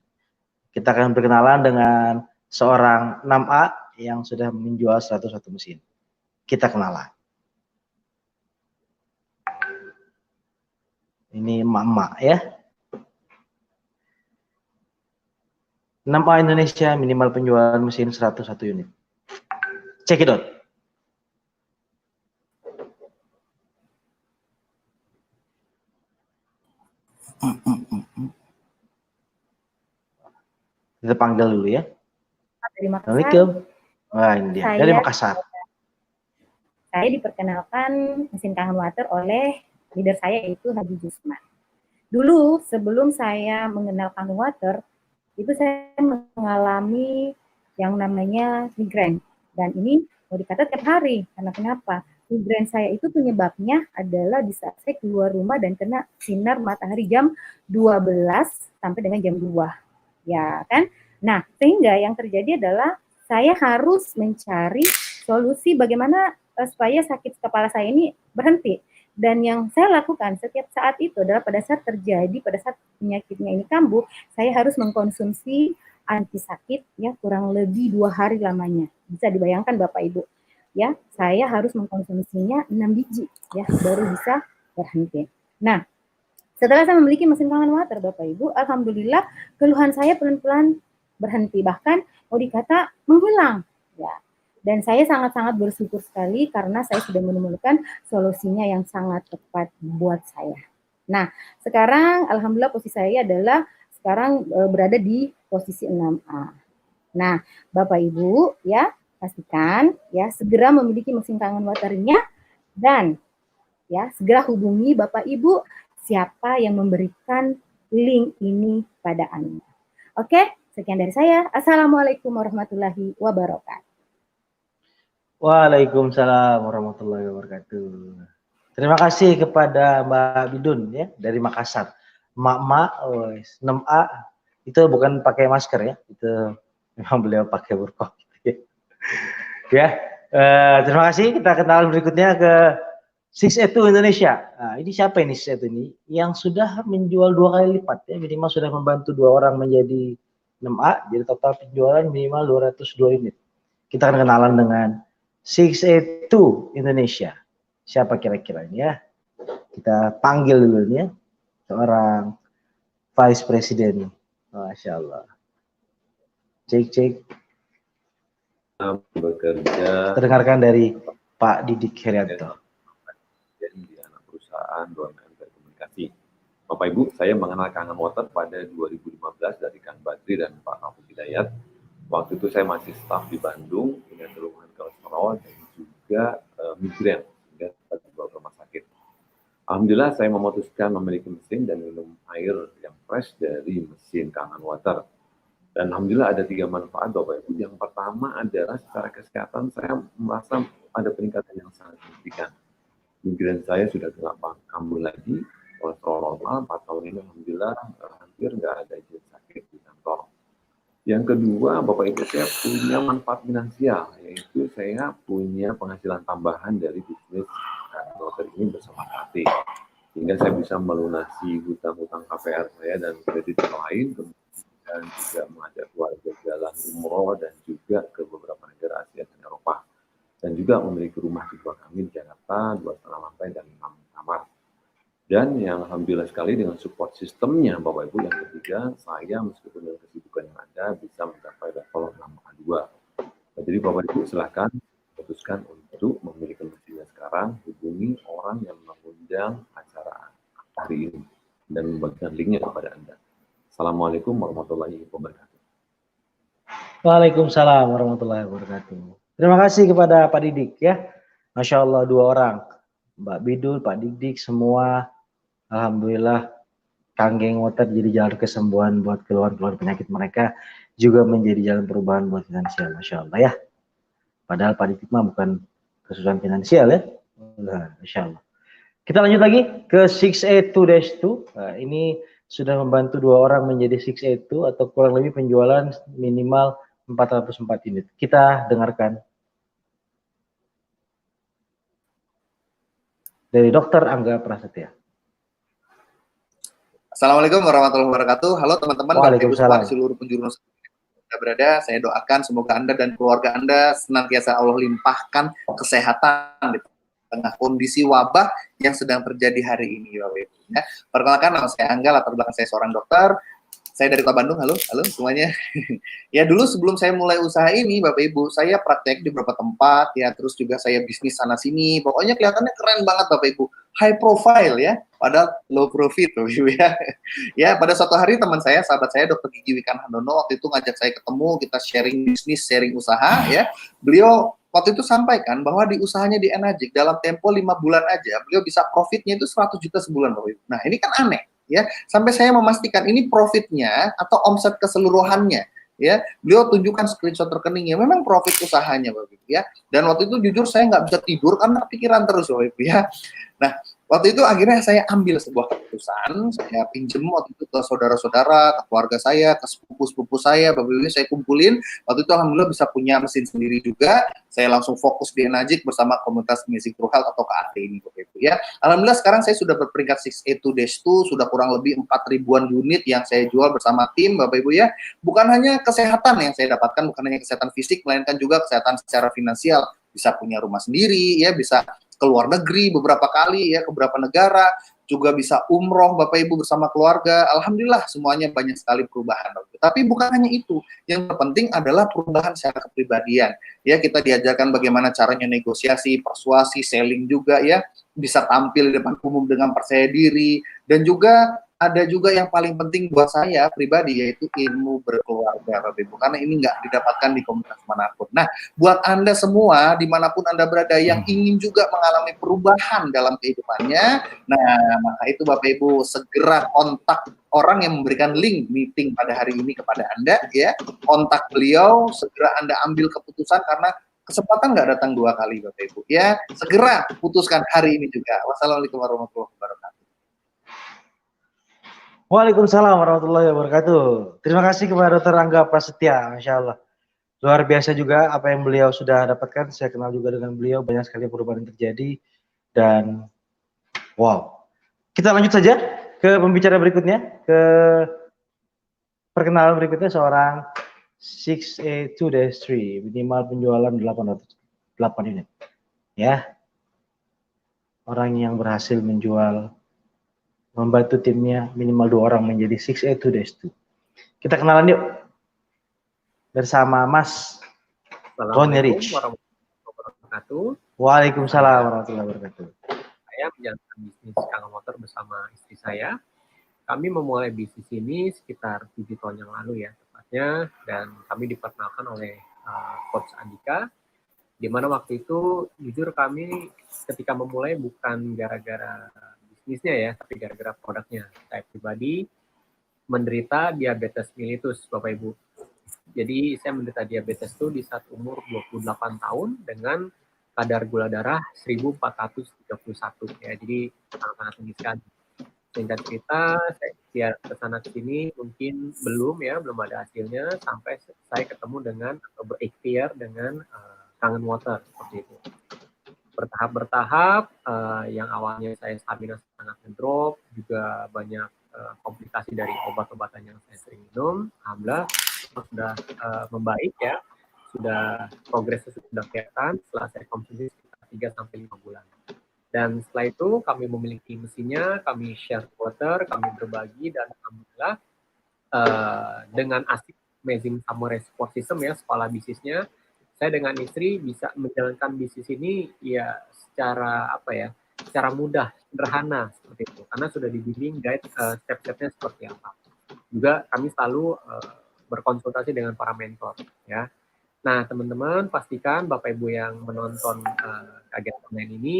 Kita akan berkenalan dengan seorang 6A yang sudah menjual 101 mesin. Kita kenalan. Ini emak-emak ya. 6A Indonesia minimal penjualan mesin 101 unit. Check it out. Kita panggil dulu ya. Assalamualaikum. Wah, ini dia. Dari Makassar. Saya diperkenalkan mesin Kangen Water oleh leader saya yaitu Haji Jusman. Dulu sebelum saya mengenal Kangen Water, itu saya mengalami yang namanya migrain. Dan ini mau dikata tiap hari. Karena kenapa? Migrain saya itu penyebabnya adalah di saat saya keluar rumah dan kena sinar matahari jam 12 sampai dengan jam 2. Ya kan? Nah, sehingga yang terjadi adalah saya harus mencari solusi bagaimana supaya sakit kepala saya ini berhenti. Dan yang saya lakukan setiap saat itu adalah pada saat penyakitnya ini kambuh, saya harus mengkonsumsi anti sakit ya kurang lebih 2 hari lamanya. Bisa dibayangkan Bapak Ibu. Ya, saya harus mengkonsumsinya 6 biji ya baru bisa berhenti. Nah, setelah saya memiliki mesin Kangen Water Bapak Ibu, alhamdulillah keluhan saya pelan-pelan berhenti, bahkan mau dikata menghilang ya. Dan saya sangat-sangat bersyukur sekali karena saya sudah menemukan solusinya yang sangat tepat buat saya. Nah, sekarang alhamdulillah posisi saya adalah sekarang berada di posisi 6A. Nah, Bapak Ibu ya pastikan ya segera memiliki mesin kangen waternya dan ya segera hubungi Bapak Ibu siapa yang memberikan link ini pada Anda. Oke, sekian dari saya. Assalamualaikum warahmatullahi wabarakatuh. Waalaikumsalam warahmatullahi wabarakatuh. Terima kasih kepada Mbak Bidun ya dari Makassar. Mak-mak, 6A itu bukan pakai masker ya, itu memang beliau pakai burqa. Ya, terima kasih. Kita kenalan berikutnya ke 6A2 Indonesia. Nah, ini siapa ini 6A2 ini? Yang sudah menjual 2 kali lipat ya, minimal sudah membantu 2 orang menjadi 6A, jadi total penjualan minimal 202 unit. Kita akan kenalan dengan 6A2 Indonesia. Siapa kira-kira ini ya? Kita panggil dulu nih ya, seorang Vice President. Masya Allah. Cek. Bekerja. Kita dengarkan dari Pak Didik Herianto. Di anak perusahaan BUMN Telekomunikasi. Bapak Ibu, saya mengenal Kangen Water pada 2015 dari Kang Badri dan Pak Taufik Hidayat. Waktu itu saya masih staf di Bandung, punya keluhan kolesterol dan juga migrain, sehingga di beberapa rumah sakit. Alhamdulillah saya memutuskan memiliki mesin dan minum air yang fresh dari mesin Kangen Water. Dan alhamdulillah ada 3 manfaat Bapak Ibu. Yang pertama adalah secara kesehatan saya merasa ada peningkatan yang sangat signifikan. Migrain saya sudah tidak kambuh lagi, kolesterol normal, 4 tahun ini alhamdulillah hampir nggak ada izin sakit di kantor. Yang kedua, Bapak Ibu, saya punya manfaat finansial, yaitu saya punya penghasilan tambahan dari bisnis water ini bersama KT. Sehingga saya bisa melunasi hutang-hutang KPR saya dan kredit yang lain, dan juga mengajak keluarga jalan umroh dan juga ke beberapa negara Asia dan Eropa. Dan juga memiliki rumah kedua kami di Jakarta, 2,5 lantai dan 6 kamar. Dan yang alhamdulillah sekali dengan support sistemnya Bapak Ibu, yang ketiga, saya meskipun dengan kesibukan yang ada bisa mencapai level 6A2. Nah, jadi Bapak Ibu silahkan putuskan untuk memiliki mesinnya sekarang, hubungi orang yang mengundang acara hari ini dan membagikan linknya kepada Anda. Assalamualaikum warahmatullahi wabarakatuh. Waalaikumsalam warahmatullahi wabarakatuh. Terima kasih kepada Pak Didik ya. Masya Allah 2 orang. Mbak Bidul, Pak Didik, semua alhamdulillah Kangen Water jadi jalan kesembuhan buat keluhan-keluhan penyakit mereka, juga menjadi jalan perubahan buat finansial. Masya Allah ya. Padahal Pak Didik mah bukan kesusahan finansial ya. Masya Allah. Kita lanjut lagi ke 6A2-2. Nah, ini sudah membantu 2 orang menjadi 6A2 atau kurang lebih penjualan minimal 404 unit. Kita dengarkan dari Dr. Angga Prasetya. Assalamualaikum warahmatullahi wabarakatuh. Halo teman-teman, Bapak Ibu semua di seluruh penjuru Nusantara berada. Saya doakan semoga Anda dan keluarga Anda senantiasa Allah limpahkan kesehatan di tengah kondisi wabah yang sedang terjadi hari ini, Bapak Ibu. Ya, perkenalkan, nama saya Angga, latar belakang saya seorang dokter. Saya dari Kota Bandung. Halo semuanya. Ya, dulu sebelum saya mulai usaha ini, Bapak Ibu, saya praktek di beberapa tempat ya, terus juga saya bisnis sana sini. Pokoknya kelihatannya keren banget Bapak Ibu. High profile ya, padahal low profit Bapak Ibu ya. Ya, pada suatu hari teman saya, sahabat saya Dr. Gigi Wikan Handono waktu itu ngajak saya ketemu, kita sharing bisnis, sharing usaha ya. Beliau waktu itu sampaikan bahwa di usahanya di Enagic dalam tempo 5 bulan aja beliau bisa profitnya itu 100 juta sebulan Bapak Ibu. Nah, ini kan aneh. Ya, sampai saya memastikan ini profitnya atau omset keseluruhannya, ya. Beliau tunjukkan screenshot rekeningnya, memang profit usahanya, Bapak Ibu, ya. Dan waktu itu jujur saya nggak bisa tidur karena pikiran terus, Bapak Ibu, ya. Nah, waktu itu akhirnya saya ambil sebuah keputusan, saya pinjem waktu itu ke saudara-saudara, ke keluarga saya, ke sepupu-sepupu saya, Bapak Ibu, saya kumpulin. Waktu itu alhamdulillah bisa punya mesin sendiri juga. Saya langsung fokus di Enagic bersama komunitas Amazing True Health atau KAT ini, Bapak Ibu, ya. Alhamdulillah sekarang saya sudah berperingkat 6A2-2, sudah kurang lebih 4.000-an unit yang saya jual bersama tim, Bapak Ibu, ya. Bukan hanya kesehatan yang saya dapatkan, bukan hanya kesehatan fisik, melainkan juga kesehatan secara finansial. Bisa punya rumah sendiri, ya, bisa ke luar negeri beberapa kali, ya, ke beberapa negara, juga bisa umroh Bapak Ibu bersama keluarga. Alhamdulillah semuanya banyak sekali perubahan. Tapi bukan hanya itu, yang terpenting adalah perubahan secara kepribadian. Ya, kita diajarkan bagaimana caranya negosiasi, persuasi, selling juga, ya, bisa tampil di depan umum dengan percaya diri, dan juga ada juga yang paling penting buat saya pribadi, yaitu ilmu berkeluarga, Bapak Ibu. Karena ini nggak didapatkan di komunitas manapun. Nah, buat Anda semua, dimanapun Anda berada, yang ingin juga mengalami perubahan dalam kehidupannya, nah, maka itu Bapak Ibu segera kontak orang yang memberikan link meeting pada hari ini kepada Anda, ya. Kontak beliau, segera Anda ambil keputusan, karena kesempatan nggak datang 2 kali, Bapak Ibu. Ya, segera putuskan hari ini juga. Wassalamualaikum warahmatullahi wabarakatuh. Waalaikumsalam warahmatullahi wabarakatuh. Terima kasih kepada Dr. Angga Prasetya, Masya Allah. Luar biasa juga apa yang beliau sudah dapatkan. Saya kenal juga dengan beliau, banyak sekali perubahan yang terjadi. Dan wow. Kita lanjut saja ke pembicara berikutnya, ke perkenalan berikutnya, seorang 6A2-3, minimal penjualan 8 unit. Ya. Orang yang berhasil menjual, membantu timnya minimal 2 orang menjadi 6A2-2. Kita kenalan yuk bersama Mas Ronny Rich. Waalaikumsalam warahmatullahi wabarakatuh. Saya menjalankan bisnis Kang Motor bersama istri saya. Kami memulai bisnis ini sekitar 7 tahun yang lalu ya tepatnya, dan kami diperkenalkan oleh Coach Andika, di mana waktu itu jujur kami ketika memulai bukan gara-gara bisnisnya ya, tapi gara-gara produknya. Saya pribadi menderita diabetes mellitus, Bapak Ibu. Jadi saya menderita diabetes itu di saat umur 28 tahun dengan kadar gula darah 1431 ya. Jadi sangat-sangat tinggi sekali. Singkat cerita, saya kesana kesini mungkin belum ada hasilnya sampai saya ketemu dengan atau berikhtiar dengan Kangen Water seperti itu. Bertahap, yang awalnya saya stamina sangat ngedrop, juga banyak komplikasi dari obat-obatan yang saya sering minum. Alhamdulillah sudah membaik ya, sudah progresnya sudah kelihatan setelah saya konsumsi sekitar 3-5 bulan. Dan setelah itu kami memiliki mesinnya, kami share water, kami berbagi, dan alhamdulillah dengan asik Amazing Samurai Support System ya, kepala bisnisnya, saya dengan istri bisa menjalankan bisnis ini ya secara mudah, sederhana seperti itu, karena sudah dibimbing guide step-stepnya seperti apa. Juga kami selalu berkonsultasi dengan para mentor ya. Nah teman-teman, pastikan Bapak Ibu yang menonton kajian online ini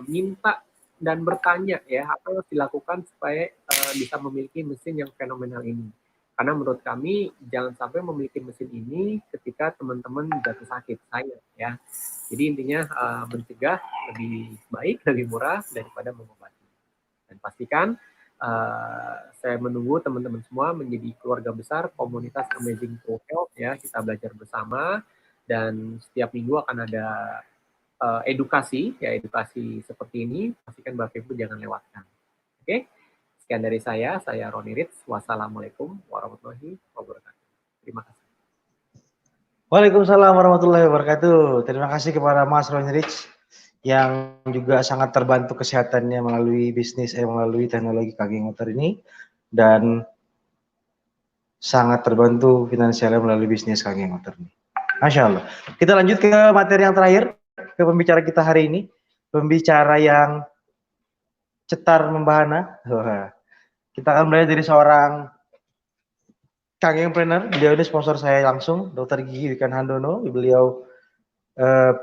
minta dan bertanya ya apa yang harus dilakukan supaya bisa memiliki mesin yang fenomenal ini. Karena menurut kami jangan sampai memiliki mesin ini ketika teman-teman jatuh sakit, sayang ya. Jadi intinya mencegah lebih baik, lebih murah daripada mengobati. Dan pastikan saya menunggu teman-teman semua menjadi keluarga besar komunitas Amazing Pro Health ya. Kita belajar bersama dan setiap minggu akan ada edukasi seperti ini. Pastikan Bapak Ibu jangan lewatkan. Oke? Sekian dari saya Ronny Ritz. Wassalamualaikum warahmatullahi wabarakatuh. Terima kasih. Waalaikumsalam warahmatullahi wabarakatuh. Terima kasih kepada Mas Ronny Rich yang juga sangat terbantu kesehatannya melalui melalui teknologi Kaging Motor ini, dan sangat terbantu finansialnya melalui bisnis Kaging Motor ini. Masya Allah. Kita lanjut ke materi yang terakhir, ke pembicara kita hari ini, pembicara yang cetar membahana. Kita akan mulai dari seorang Kagengpreneur. Beliau ini sponsor saya langsung, Dr. Gigi Wikan Handono. Beliau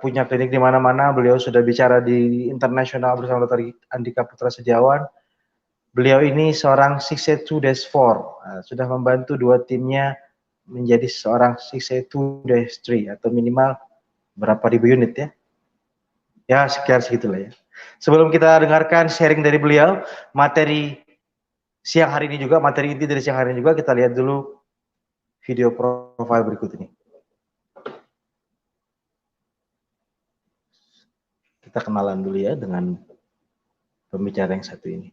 punya klinik di mana-mana. Beliau sudah bicara di internasional bersama Dr. Andika Putra Setiawan. Beliau ini seorang 6A2-4, sudah membantu 2 timnya menjadi seorang 6A2-3 atau minimal berapa ribu unit ya. Ya sekitar segitulah ya. Sebelum kita dengarkan sharing dari beliau, materi siang hari ini juga, materi inti dari siang hari ini juga, kita lihat dulu video profil berikut ini. Kita kenalan dulu ya dengan pembicara yang satu ini.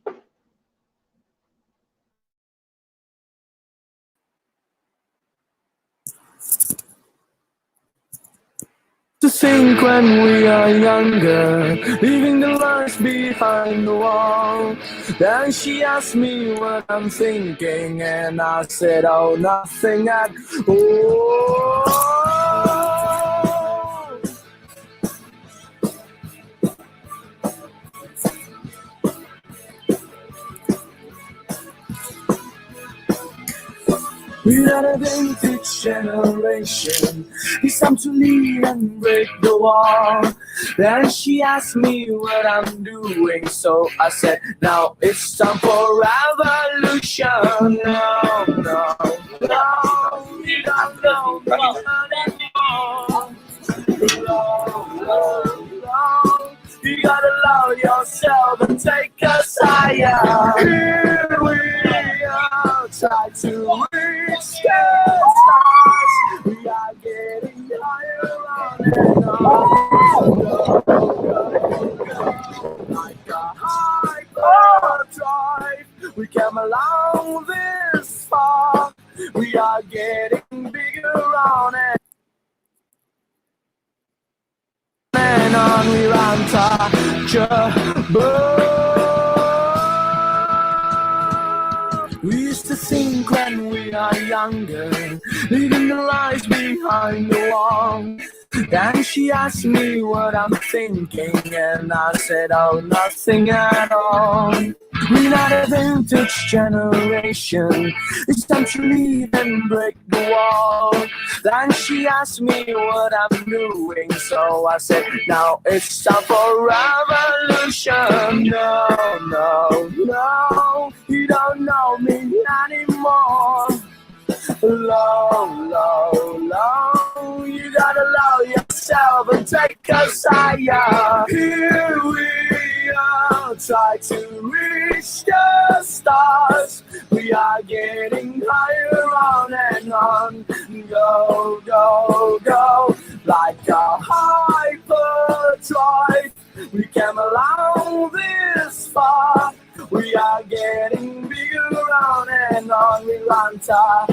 To think when we are younger, leaving the lights behind the wall. Then she asked me what I'm thinking, and I said, oh, nothing at all. We're not a vintage generation. It's time to leave and break the wall. Then she asked me what I'm doing, so I said, now it's time for revolution. No, no, no, you don't know me anymore. No, you gotta love yourself and take us higher. Here we are, try to reach the stars. We are getting higher on and on. Like a hyperdrive, we came along this far. We are getting bigger on and on, we're untouchable. We used to think when we are younger, leaving the lies behind the wall. Then she asked me what I'm thinking, and I said, oh, nothing at all. We're not a vintage generation. It's time to leave and break the wall. Then she asked me what I'm doing, so I said, now it's time for revolution. No, no, no, you don't know me anymore. Low, low, low, you gotta love yourself and take us higher. Here we are, try to reach the stars. We are getting higher on and on. Go, go, go, like a hyperdrive. We came along this far. We are getting bigger on and on. We're untouchable.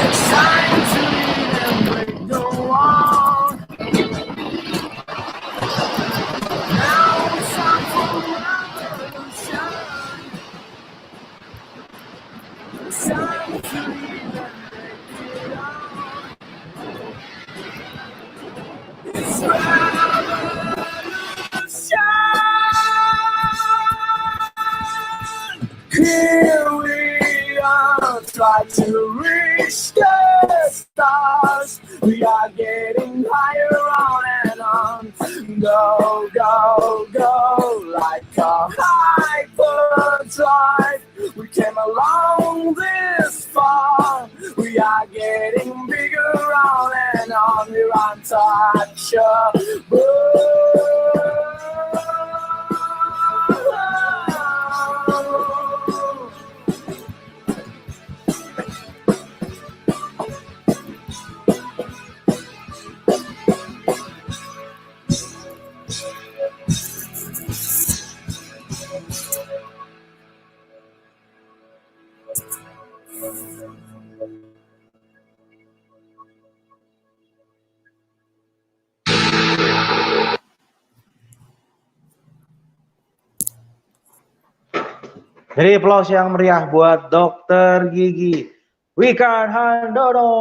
It's time to leave and break the wall. Now it's time for revolution. It's time to leave and break it all. It's revolution. Here we are, try to reach the stars. We are getting higher on and on. Go, go, go, like a hyperdrive. We came along this far. We are getting bigger on and on. We're untouchable. Jadi aplaus yang meriah buat Dokter Gigi Wikan Handono.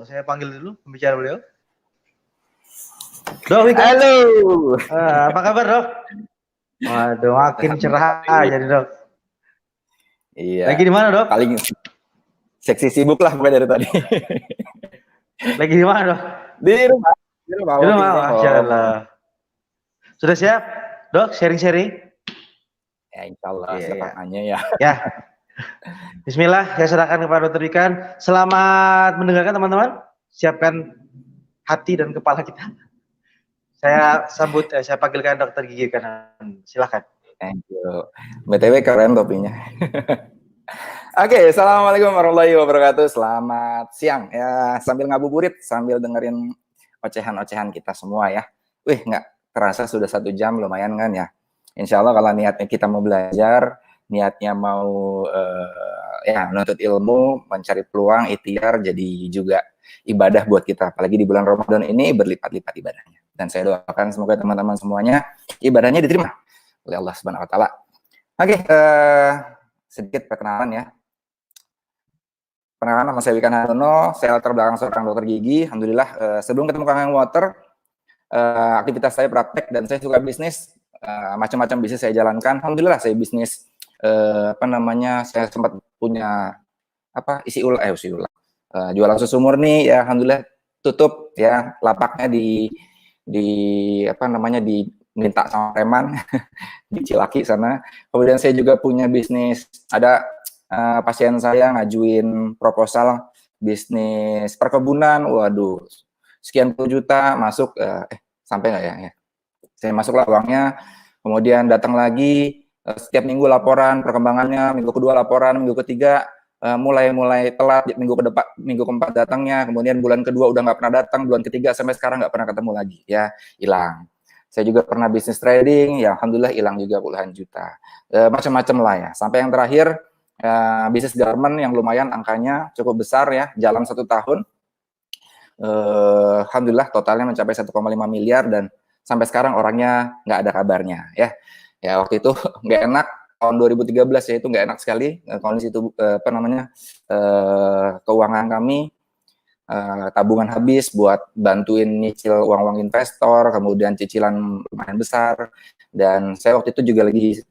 Saya panggil dulu pembicara beliau. Dok Wikan. Halo. Apa kabar Dok? Waduh, makin cerah aja nih Dok. Iya. Lagi di mana Dok? Paling seksi sibuk lah pokoknya dari tadi. Lagi di mana Dok? Di rumah. Di rumah. Di rumah, Masya Allah. Sudah siap Dok sharing-sharing? Ya insya Allah Iya, secepatnya ya. Ya. Bismillah, saya serahkan kepada Dr. Wikan. Selamat mendengarkan teman-teman. Siapkan hati dan kepala kita. Saya sambut, saya panggilkan Dr. Gigi Kanan. Silakan. Thank you. BTW keren topinya. Oke, assalamualaikum warahmatullahi wabarakatuh. Selamat siang ya. Sambil ngabuburit, sambil dengerin ocehan-ocehan kita semua ya. Wih, nggak terasa sudah 1 jam, lumayan kan ya. Insya Allah kalau niatnya kita mau belajar, niatnya mau ya menuntut ilmu, mencari peluang, ikhtiar, jadi juga ibadah buat kita. Apalagi di bulan Ramadan ini berlipat-lipat ibadahnya. Dan saya doakan semoga teman-teman semuanya ibadahnya diterima. oleh Allah Subhanahu wa taala. Oke, sedikit perkenalan ya. Perkenalkan, nama saya Wikan Hartono, saya latar belakang seorang dokter gigi. Alhamdulillah, sebelum ketemu Kang Water, aktivitas saya praktek dan saya suka bisnis, macam-macam bisnis saya jalankan. Alhamdulillah saya bisnis, saya sempat punya jualan susu murni, ya alhamdulillah tutup ya lapaknya diminta sama preman di Cilaki sana. Kemudian saya juga punya bisnis, ada pasien saya ngajuin proposal bisnis perkebunan, waduh, sekian puluh juta masuk, sampai nggak ya? Saya masuklah uangnya, kemudian datang lagi, setiap minggu laporan perkembangannya, minggu kedua laporan, minggu ketiga mulai telat, minggu keempat datangnya, kemudian bulan kedua udah nggak pernah datang, bulan ketiga sampai sekarang nggak pernah ketemu lagi, ya hilang. Saya juga pernah bisnis trading, ya alhamdulillah hilang juga puluhan juta, macam-macam lah ya. Sampai yang terakhir, bisnis garment yang lumayan angkanya cukup besar ya, jalan 1 tahun. Alhamdulillah totalnya mencapai 1,5 miliar dan sampai sekarang orangnya nggak ada kabarnya ya. Ya waktu itu nggak enak, tahun 2013 ya, itu nggak enak sekali kondisi itu, keuangan kami, tabungan habis buat bantuin nyicil uang-uang investor, kemudian cicilan lumayan besar, dan saya waktu itu juga lagi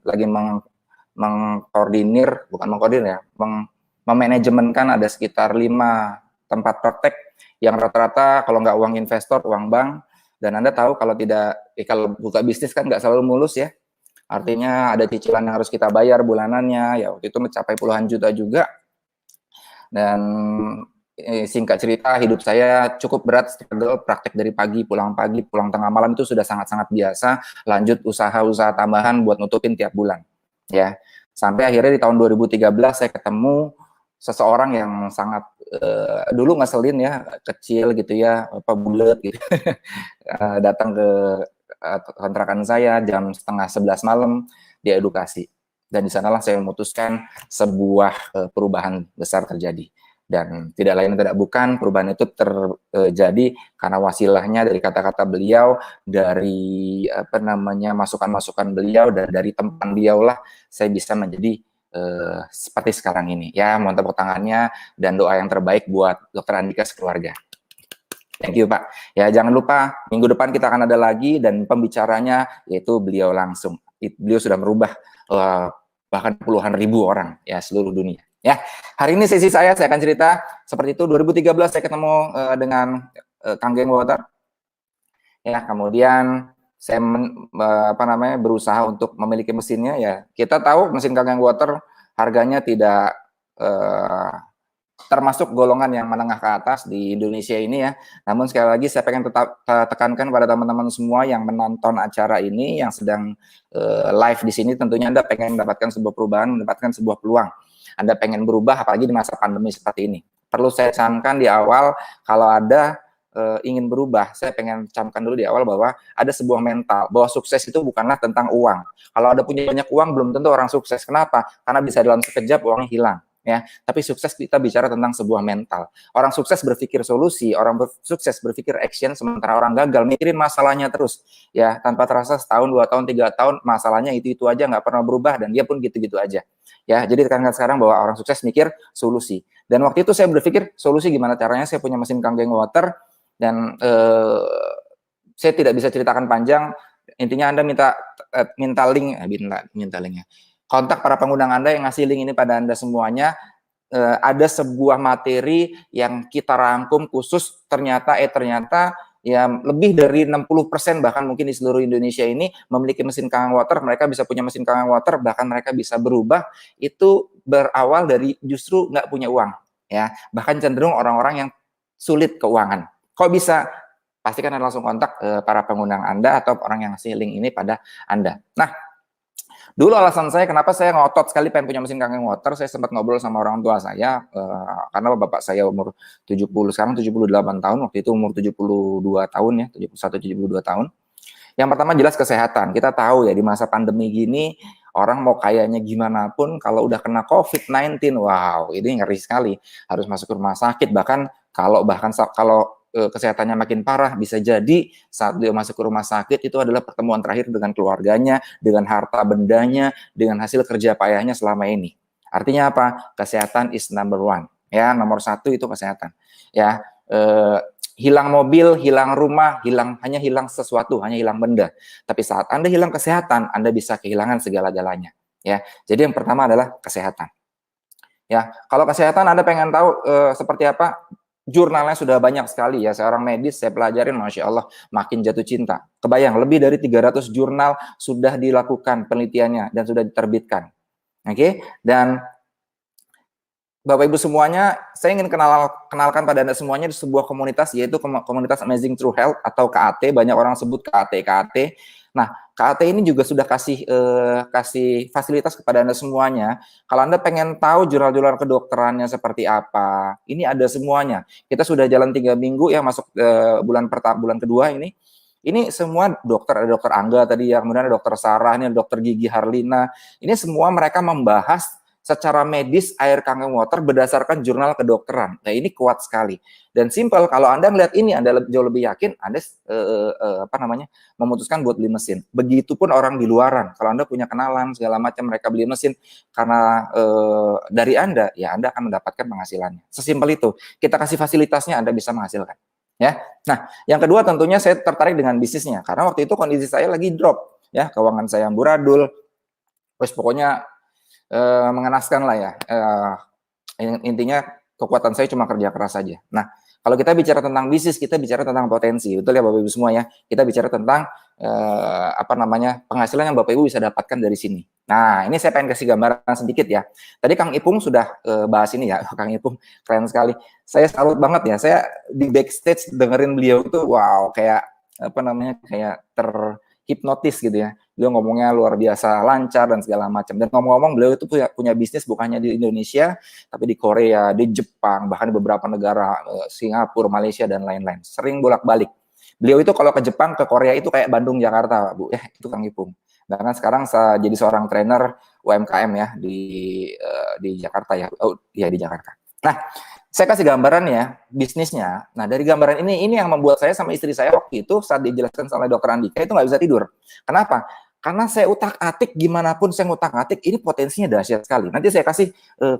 memanajemenkan ada sekitar 5 tempat praktek yang rata-rata kalau nggak uang investor, uang bank. Dan Anda tahu kalau kalau buka bisnis kan nggak selalu mulus ya. Artinya ada cicilan yang harus kita bayar bulanannya, ya waktu itu mencapai puluhan juta juga. Dan singkat cerita, hidup saya cukup berat, struggle, praktek dari pagi, pulang tengah malam itu sudah sangat-sangat biasa, lanjut usaha-usaha tambahan buat nutupin tiap bulan. Ya, sampai akhirnya di tahun 2013 saya ketemu seseorang yang sangat dulu ngeselin ya, kecil gitu ya, bulet gitu. Datang ke kontrakan saya jam setengah 11 malam, dia edukasi. Dan di sanalah saya memutuskan sebuah perubahan besar terjadi. Dan tidak lain tidak bukan, perubahan itu terjadi karena wasilahnya dari kata-kata beliau, dari masukan-masukan beliau, dan dari tempat beliau lah saya bisa menjadi seperti sekarang ini. Ya, mohon tepuk tangannya dan doa yang terbaik buat Dr. Andika sekeluarga. Thank you Pak. Ya jangan lupa minggu depan kita akan ada lagi dan pembicaranya yaitu beliau langsung. Beliau sudah merubah bahkan puluhan ribu orang ya seluruh dunia. Ya, hari ini sesi saya akan cerita seperti itu. 2013 saya ketemu dengan Kang Geng Water. Ya, kemudian saya berusaha untuk memiliki mesinnya ya. Kita tahu mesin Kang Geng Water harganya tidak termasuk golongan yang menengah ke atas di Indonesia ini ya. Namun sekali lagi saya pengen tetap tekankan pada teman-teman semua yang menonton acara ini, yang sedang live di sini, tentunya Anda pengen mendapatkan sebuah perubahan, mendapatkan sebuah peluang. Anda pengen berubah, apalagi di masa pandemi seperti ini. Perlu saya camkan di awal, kalau ada ingin berubah, saya pengen camkan dulu di awal bahwa ada sebuah mental, bahwa sukses itu bukanlah tentang uang. Kalau ada punya banyak uang, belum tentu orang sukses. Kenapa? Karena bisa dalam sekejap uangnya hilang. Ya, tapi sukses kita bicara tentang sebuah mental. Orang sukses berpikir solusi, orang sukses berpikir action, sementara orang gagal mikirin masalahnya terus. Ya, tanpa terasa setahun, 2 tahun, 3 tahun masalahnya itu aja, nggak pernah berubah dan dia pun gitu-gitu aja. Ya, jadi tekankan sekarang bahwa orang sukses mikir solusi. Dan waktu itu saya berpikir solusi gimana caranya, saya punya mesin Kang Geng Water dan saya tidak bisa ceritakan panjang. Intinya Anda minta link, minta linknya. Kontak para pengundang Anda yang ngasih link ini pada Anda semuanya. Ada sebuah materi yang kita rangkum khusus, ternyata ya lebih dari 60% bahkan mungkin di seluruh Indonesia ini memiliki mesin Kang Geng Water. Mereka bisa punya mesin Kang Geng Water, bahkan mereka bisa berubah. Itu berawal dari justru nggak punya uang, ya. Bahkan cenderung orang-orang yang sulit keuangan. Kok bisa? Pastikan Anda langsung kontak para pengundang Anda atau orang yang ngasih link ini pada Anda. Nah, dulu alasan saya kenapa saya ngotot sekali pengen punya mesin Kang Geng Water, saya sempat ngobrol sama orang tua saya, karena bapak saya umur 70, sekarang 78 tahun, waktu itu umur 72 tahun ya, 71-72 tahun. Yang pertama jelas kesehatan. Kita tahu ya di masa pandemi gini, orang mau kayanya gimana pun, kalau udah kena COVID-19, wow, ini ngeri sekali. Harus masuk ke rumah sakit, bahkan kalau kesehatannya makin parah, bisa jadi saat beliau masuk ke rumah sakit itu adalah pertemuan terakhir dengan keluarganya, dengan harta bendanya, dengan hasil kerja payahnya selama ini. Artinya apa? Kesehatan is number one. Ya, nomor satu itu kesehatan. Ya, hilang mobil, hilang rumah, hanya hilang sesuatu, hanya hilang benda. Tapi saat Anda hilang kesehatan, Anda bisa kehilangan segala-galanya. Ya, jadi yang pertama adalah kesehatan. Ya, kalau kesehatan Anda pengen tahu seperti apa? Jurnalnya sudah banyak sekali ya. Seorang medis saya pelajarin, Masya Allah, makin jatuh cinta. Kebayang, lebih dari 300 jurnal sudah dilakukan penelitiannya dan sudah diterbitkan. Oke, dan Bapak Ibu semuanya, saya ingin kenalkan pada Anda semuanya di sebuah komunitas, yaitu komunitas Amazing True Health atau KAT. Banyak orang sebut KAT. Nah, KAT ini juga sudah kasih fasilitas kepada Anda semuanya. Kalau Anda pengen tahu jurnal-jurnal kedokterannya seperti apa, ini ada semuanya. Kita sudah jalan 3 minggu ya, masuk bulan kedua ini. Ini semua dokter, ada dokter Angga tadi ya, kemudian ada dokter Sarah, ini ada dokter Gigi Harlina. Ini semua mereka membahas secara medis air kangen water berdasarkan jurnal kedokteran. Nah, ini kuat sekali. Dan simple, kalau Anda melihat ini, Anda jauh lebih yakin, Anda memutuskan buat beli mesin. Begitupun orang di luaran. Kalau Anda punya kenalan, segala macam, mereka beli mesin, karena dari Anda, ya Anda akan mendapatkan penghasilannya. Sesimpel itu. Kita kasih fasilitasnya, Anda bisa menghasilkan. Ya. Nah, yang kedua tentunya saya tertarik dengan bisnisnya. Karena waktu itu kondisi saya lagi drop. Ya, keuangan saya amburadul. Terus pokoknya mengenaskan lah ya. Intinya kekuatan saya cuma kerja keras saja. Nah, kalau kita bicara tentang bisnis, kita bicara tentang potensi, betul ya Bapak Ibu semua ya. Kita bicara tentang penghasilan yang Bapak Ibu bisa dapatkan dari sini. Nah, ini saya pengen kasih gambaran sedikit ya. Tadi Kang Ipung sudah bahas ini ya, Kang Ipung keren sekali. Saya salut banget ya. Saya di backstage dengerin beliau itu, wow, kayak kayak terhipnotis gitu ya. Beliau ngomongnya luar biasa lancar dan segala macam. Dan ngomong-ngomong beliau itu punya bisnis bukan hanya di Indonesia, tapi di Korea, di Jepang, bahkan di beberapa negara, Singapura, Malaysia, dan lain-lain. Sering bolak-balik. Beliau itu kalau ke Jepang, ke Korea itu kayak Bandung, Jakarta, Bu. Ya, itu Kang Ipung. Bahkan sekarang jadi seorang trainer UMKM ya di Jakarta ya. Oh, iya di Jakarta. Nah, saya kasih gambaran ya, bisnisnya. Nah, dari gambaran ini yang membuat saya sama istri saya waktu itu saat dijelaskan sama dokter Andika itu nggak bisa tidur. Kenapa? Karena saya utak-atik, gimana pun saya ngutak-atik, ini potensinya dahsyat sekali. Nanti saya kasih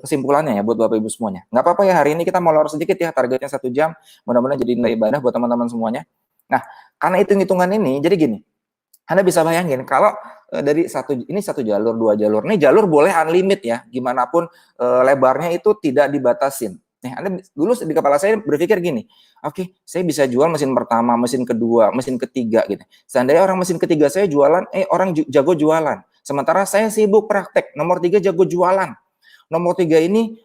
kesimpulannya ya buat Bapak Ibu semuanya. Nggak apa-apa ya, hari ini kita molor sedikit ya, targetnya 1 jam. Mudah-mudahan jadi nilai ibadah buat teman-teman semuanya. Nah, karena hitung-hitungan ini, jadi gini, Anda bisa bayangin kalau dari satu jalur, 2 jalur. Ini jalur boleh unlimit ya, gimana pun lebarnya itu tidak dibatasin. Nih, Anda dulu di kepala saya berpikir gini, oke, saya bisa jual mesin pertama, mesin kedua, mesin ketiga gitu. Seandainya orang mesin ketiga saya jualan, orang jago jualan. Sementara saya sibuk praktek, nomor 3 jago jualan. Nomor 3 ini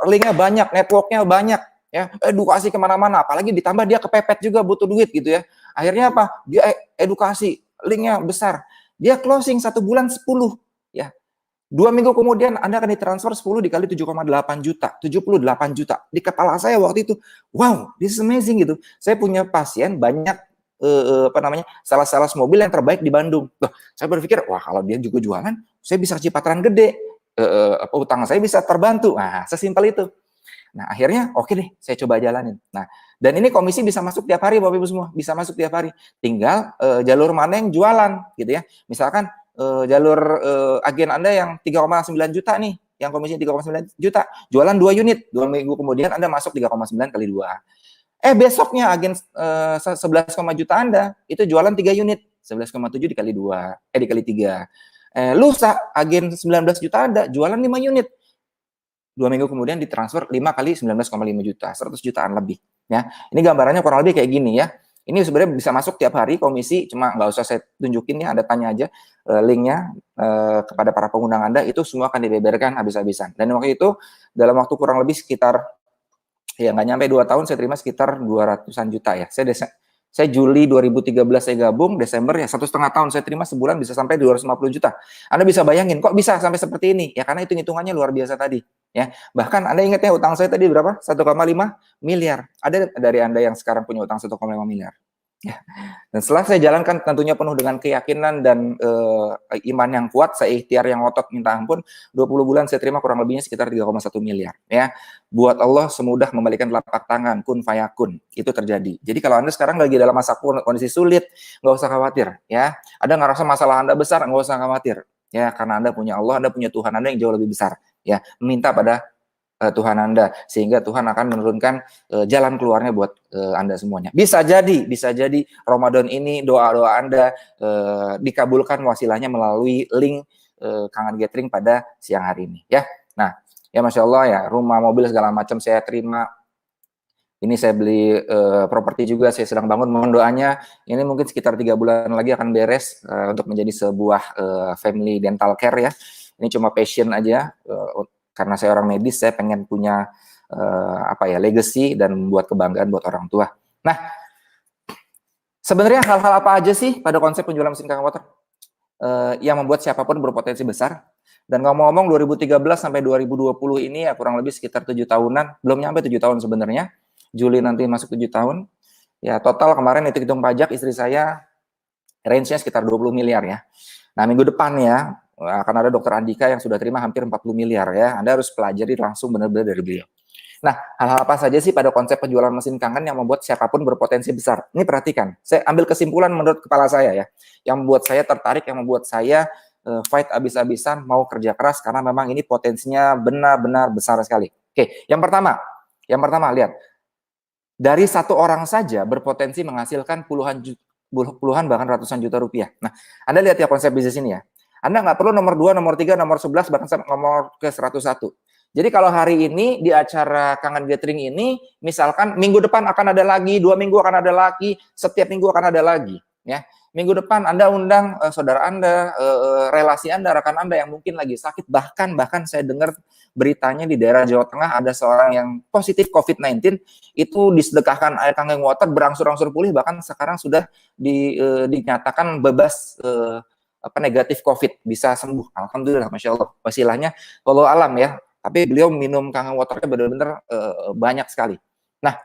linknya banyak, networknya banyak, ya, edukasi kemana-mana. Apalagi ditambah dia kepepet juga butuh duit gitu ya. Akhirnya apa? Dia edukasi, linknya besar. Dia closing 1 bulan 10, ya. 2 minggu kemudian Anda akan ditransfer 10 dikali 7,8 juta, 78 juta. Di kepala saya waktu itu, wow, this is amazing gitu. Saya punya pasien banyak sales mobil yang terbaik di Bandung. Loh, saya berpikir, wah kalau dia juga jualan, saya bisa Cipateran gede. Utang saya bisa terbantu. Nah, sesimpel itu. Nah, akhirnya oke deh, saya coba jalanin. Nah, dan ini komisi bisa masuk tiap hari Bapak Ibu semua, bisa masuk tiap hari. Tinggal jalur mana yang jualan gitu ya. Misalkan jalur agen Anda yang 3,9 juta nih, yang komisinya 3,9 juta, jualan 2 unit, 2 minggu kemudian Anda masuk 3,9 kali 2. Besoknya agen 11, juta Anda, itu jualan 3 unit, 11,7 dikali 2, dikali 3. Lusa agen 19 juta Anda, jualan 5 unit. 2 minggu kemudian ditransfer 5 kali 19,5 juta, 100 jutaan lebih. Ya, ini gambarannya kurang lebih kayak gini ya. Ini sebenarnya bisa masuk tiap hari komisi, cuma nggak usah saya tunjukin ya, Anda tanya aja linknya kepada para pengundang Anda, itu semua akan dibeberkan habis-habisan. Dan waktu itu dalam waktu kurang lebih sekitar, ya nggak nyampe 2 tahun, saya terima sekitar 200-an juta ya. Saya Juli 2013 saya gabung, Desember ya 1,5 tahun saya terima, sebulan bisa sampai 250 juta. Anda bisa bayangin, kok bisa sampai seperti ini? Ya karena hitung-hitungannya luar biasa tadi. Ya, bahkan Anda ingat ya utang saya tadi berapa? 1,5 miliar. Ada dari Anda yang sekarang punya utang 1,5 miliar? Ya. Dan setelah saya jalankan tentunya penuh dengan keyakinan dan iman yang kuat, saya ikhtiar yang otot minta ampun, 20 bulan saya terima kurang lebihnya sekitar 3,1 miliar. Ya, buat Allah semudah membalikan telapak tangan, kun fayakun, itu terjadi. Jadi kalau Anda sekarang lagi dalam masa kondisi sulit, nggak usah khawatir. Ya, Anda ngerasa masalah Anda besar, nggak usah khawatir. Ya, karena Anda punya Allah, Anda punya Tuhan Anda yang jauh lebih besar. Ya, minta pada Tuhan Anda, sehingga Tuhan akan menurunkan jalan keluarnya buat Anda semuanya. Bisa jadi Ramadan ini doa-doa Anda dikabulkan wasilahnya melalui link Kangen Gathering pada siang hari ini. Ya, nah, ya Masya Allah ya, rumah, mobil segala macam saya terima. Ini saya beli properti juga, saya sedang bangun, mohon doanya. Ini mungkin sekitar 3 bulan lagi akan beres untuk menjadi sebuah family dental care ya. Ini cuma passion aja. Karena saya orang medis, saya pengen punya legacy dan membuat kebanggaan buat orang tua. Nah, sebenarnya hal-hal apa aja sih pada konsep penjualan mesin Kangen Water yang membuat siapapun berpotensi besar? Dan ngomong-ngomong 2013 sampai 2020 ini ya kurang lebih sekitar 7 tahunan, belum nyampe 7 tahun sebenarnya. Juli nanti masuk 7 tahun. Ya total kemarin hitung pajak istri saya range-nya sekitar 20 miliar ya. Nah, minggu depan ya akan ada dokter Andika yang sudah terima hampir 40 miliar ya. Anda harus pelajari langsung benar-benar dari beliau. Nah, hal-hal apa saja sih pada konsep penjualan mesin kangen yang membuat siapapun berpotensi besar? Ini perhatikan, saya ambil kesimpulan menurut kepala saya ya, yang membuat saya tertarik, yang membuat saya fight abis-abisan, mau kerja keras, karena memang ini potensinya benar-benar besar sekali. Oke, yang pertama lihat, dari satu orang saja berpotensi menghasilkan puluhan bahkan ratusan juta rupiah. Nah, Anda lihat ya konsep bisnis ini ya. Anda nggak perlu nomor 2, nomor 3, nomor 11, bahkan nomor ke 101. Jadi kalau hari ini di acara Kangen Gathering ini, misalkan minggu depan akan ada lagi, 2 minggu akan ada lagi, setiap minggu akan ada lagi. Ya, minggu depan Anda undang saudara Anda, relasi Anda, rekan Anda yang mungkin lagi sakit. Bahkan saya dengar beritanya di daerah Jawa Tengah ada seorang yang positif COVID-19, itu disedekahkan air Kangen Water, berangsur-angsur pulih, bahkan sekarang sudah dinyatakan bebas negatif COVID, bisa sembuh. Alhamdulillah, Masya Allah. Wasilahnya, walau alam ya. Tapi beliau minum Kangen Waternya benar-benar banyak sekali. Nah,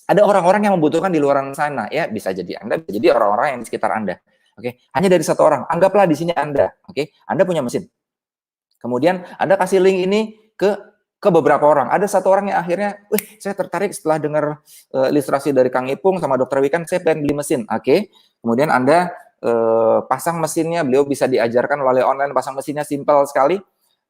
ada orang-orang yang membutuhkan di luar sana ya, bisa jadi Anda, bisa jadi orang-orang yang di sekitar Anda. Oke, hanya dari satu orang. Anggaplah di sini Anda. Oke, Anda punya mesin. Kemudian Anda kasih link ini ke beberapa orang. Ada satu orang yang akhirnya, saya tertarik setelah dengar ilustrasi dari Kang Ipung sama Dr. Wikan, saya pengen beli mesin. Oke, kemudian Anda pasang mesinnya, beliau bisa diajarkan melalui online, pasang mesinnya simpel sekali.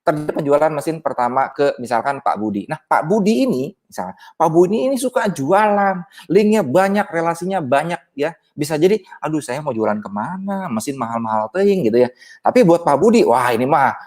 Terjadi penjualan mesin pertama ke misalkan Pak Budi. Nah, Pak Budi ini, misalnya, Pak Budi ini suka jualan, linknya banyak, relasinya banyak ya. Bisa jadi, aduh saya mau jualan kemana, mesin mahal-mahal ting gitu ya. Tapi buat Pak Budi, wah ini mah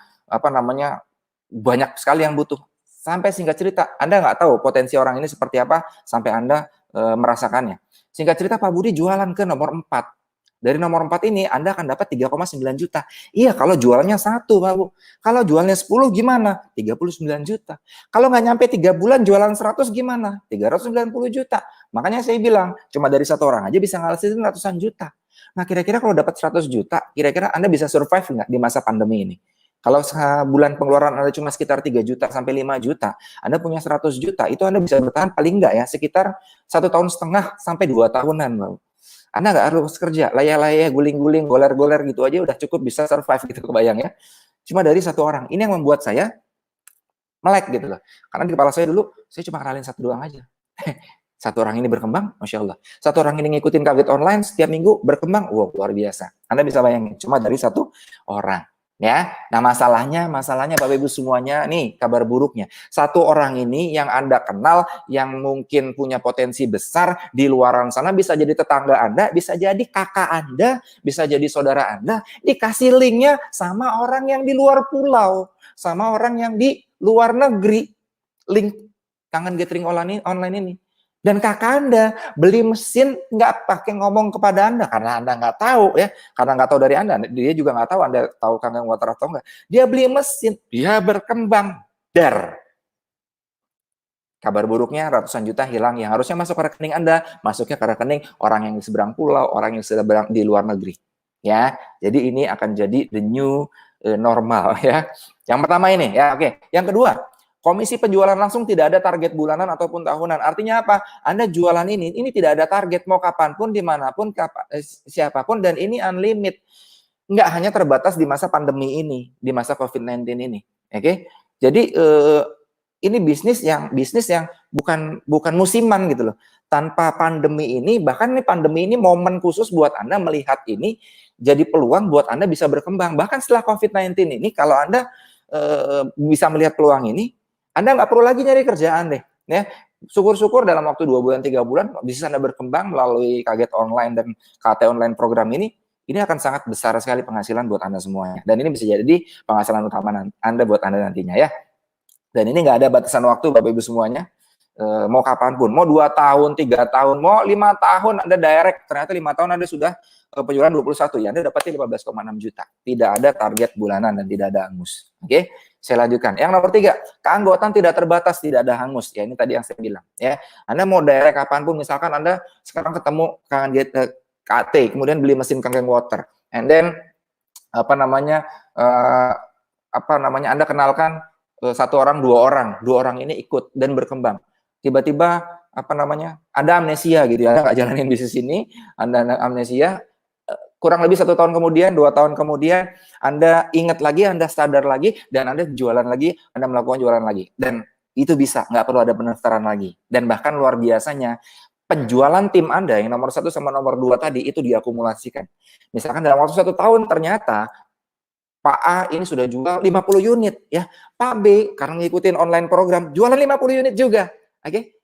banyak sekali yang butuh. Sampai singkat cerita, Anda nggak tahu potensi orang ini seperti apa sampai Anda merasakannya. Singkat cerita, Pak Budi jualan ke nomor 4. Dari nomor 4 ini Anda akan dapat 3,9 juta. Iya, kalau jualannya 1, Pak Bu. Kalau jualnya 10 gimana? 39 juta. Kalau nggak nyampe 3 bulan jualan 100 gimana? 390 juta. Makanya saya bilang, cuma dari satu orang aja bisa ngasihin ratusan juta. Nah, kira-kira kalau dapat 100 juta, kira-kira Anda bisa survive nggak di masa pandemi ini? Kalau sebulan pengeluaran Anda cuma sekitar 3 juta sampai 5 juta, Anda punya 100 juta, itu Anda bisa bertahan paling nggak ya, sekitar 1,5 tahun sampai 2 tahunan, Pak. Anda nggak harus kerja, layah-layah, guling-guling, goler-goler gitu aja udah cukup bisa survive gitu, kebayang ya. Cuma dari satu orang. Ini yang membuat saya melek gitu loh. Karena di kepala saya dulu, saya cuma kenalin satu doang aja. Satu orang ini berkembang, Masya Allah. Satu orang ini ngikutin kaget online, setiap minggu berkembang, wow, luar biasa. Anda bisa bayangin, cuma dari satu orang. Ya, nah masalahnya Bapak Ibu semuanya, nih kabar buruknya. Satu orang ini yang Anda kenal, yang mungkin punya potensi besar di luar sana, bisa jadi tetangga Anda, bisa jadi kakak Anda, bisa jadi saudara Anda, dikasih linknya sama orang yang di luar pulau, sama orang yang di luar negeri, link Kangen Gathering online ini. Dan kakak Anda beli mesin nggak pakai ngomong kepada Anda karena Anda nggak tahu ya, karena nggak tahu dari Anda, dia juga nggak tahu Anda tahu Kangen Water atau enggak. Dia beli mesin, dia berkembang, kabar buruknya ratusan juta hilang yang harusnya masuk ke rekening Anda, masuknya ke rekening orang yang di seberang pulau, orang yang sedang di luar negeri. Ya, jadi ini akan jadi the new normal ya. Yang pertama ini ya, oke. Yang kedua, Komisi penjualan langsung tidak ada target bulanan ataupun tahunan. Artinya apa? Anda jualan ini tidak ada target, mau kapanpun, dimanapun, siapapun, dan ini unlimited. Nggak hanya terbatas di masa pandemi ini, di masa COVID-19 ini. Oke? Jadi ini bisnis yang bukan musiman gitu loh. Tanpa pandemi ini, bahkan ini pandemi ini momen khusus buat Anda melihat ini jadi peluang buat Anda bisa berkembang. Bahkan setelah COVID-19 ini, kalau Anda bisa melihat peluang ini, Anda nggak perlu lagi nyari kerjaan deh. Ya, syukur-syukur dalam waktu 2 bulan, 3 bulan, bisnis Anda berkembang melalui Kaget Online dan KT Online program ini akan sangat besar sekali penghasilan buat Anda semuanya. Dan ini bisa jadi penghasilan utama Anda buat Anda nantinya ya. Dan ini nggak ada batasan waktu Bapak Ibu semuanya. Mau kapanpun, mau 2 tahun, 3 tahun, mau 5 tahun Anda direct, ternyata 5 tahun Anda sudah penjualan 21, ya Anda dapatnya 15,6 juta. Tidak ada target bulanan dan tidak ada hangus. Oke, saya lanjutkan. Yang nomor 3, keanggotaan tidak terbatas, tidak ada hangus. Ya, ini tadi yang saya bilang. Ya, Anda mau direct kapanpun, misalkan Anda sekarang ketemu KT, kemudian beli mesin Kangen Water, and then Anda kenalkan 1 orang, 2 orang ini ikut dan berkembang. Tiba-tiba Anda amnesia gitu ya, Anda nggak jalanin bisnis ini, Anda amnesia, kurang lebih 1 tahun kemudian, 2 tahun kemudian, Anda ingat lagi, Anda sadar lagi, dan Anda jualan lagi, Anda melakukan jualan lagi. Dan itu bisa, nggak perlu ada pendaftaran lagi. Dan bahkan luar biasanya, penjualan tim Anda yang nomor 1 sama nomor 2 tadi, itu diakumulasikan. Misalkan dalam waktu 1 tahun, ternyata Pak A ini sudah jual 50 unit, ya. Pak B, karena ngikutin online program, jualan 50 unit juga. Oke?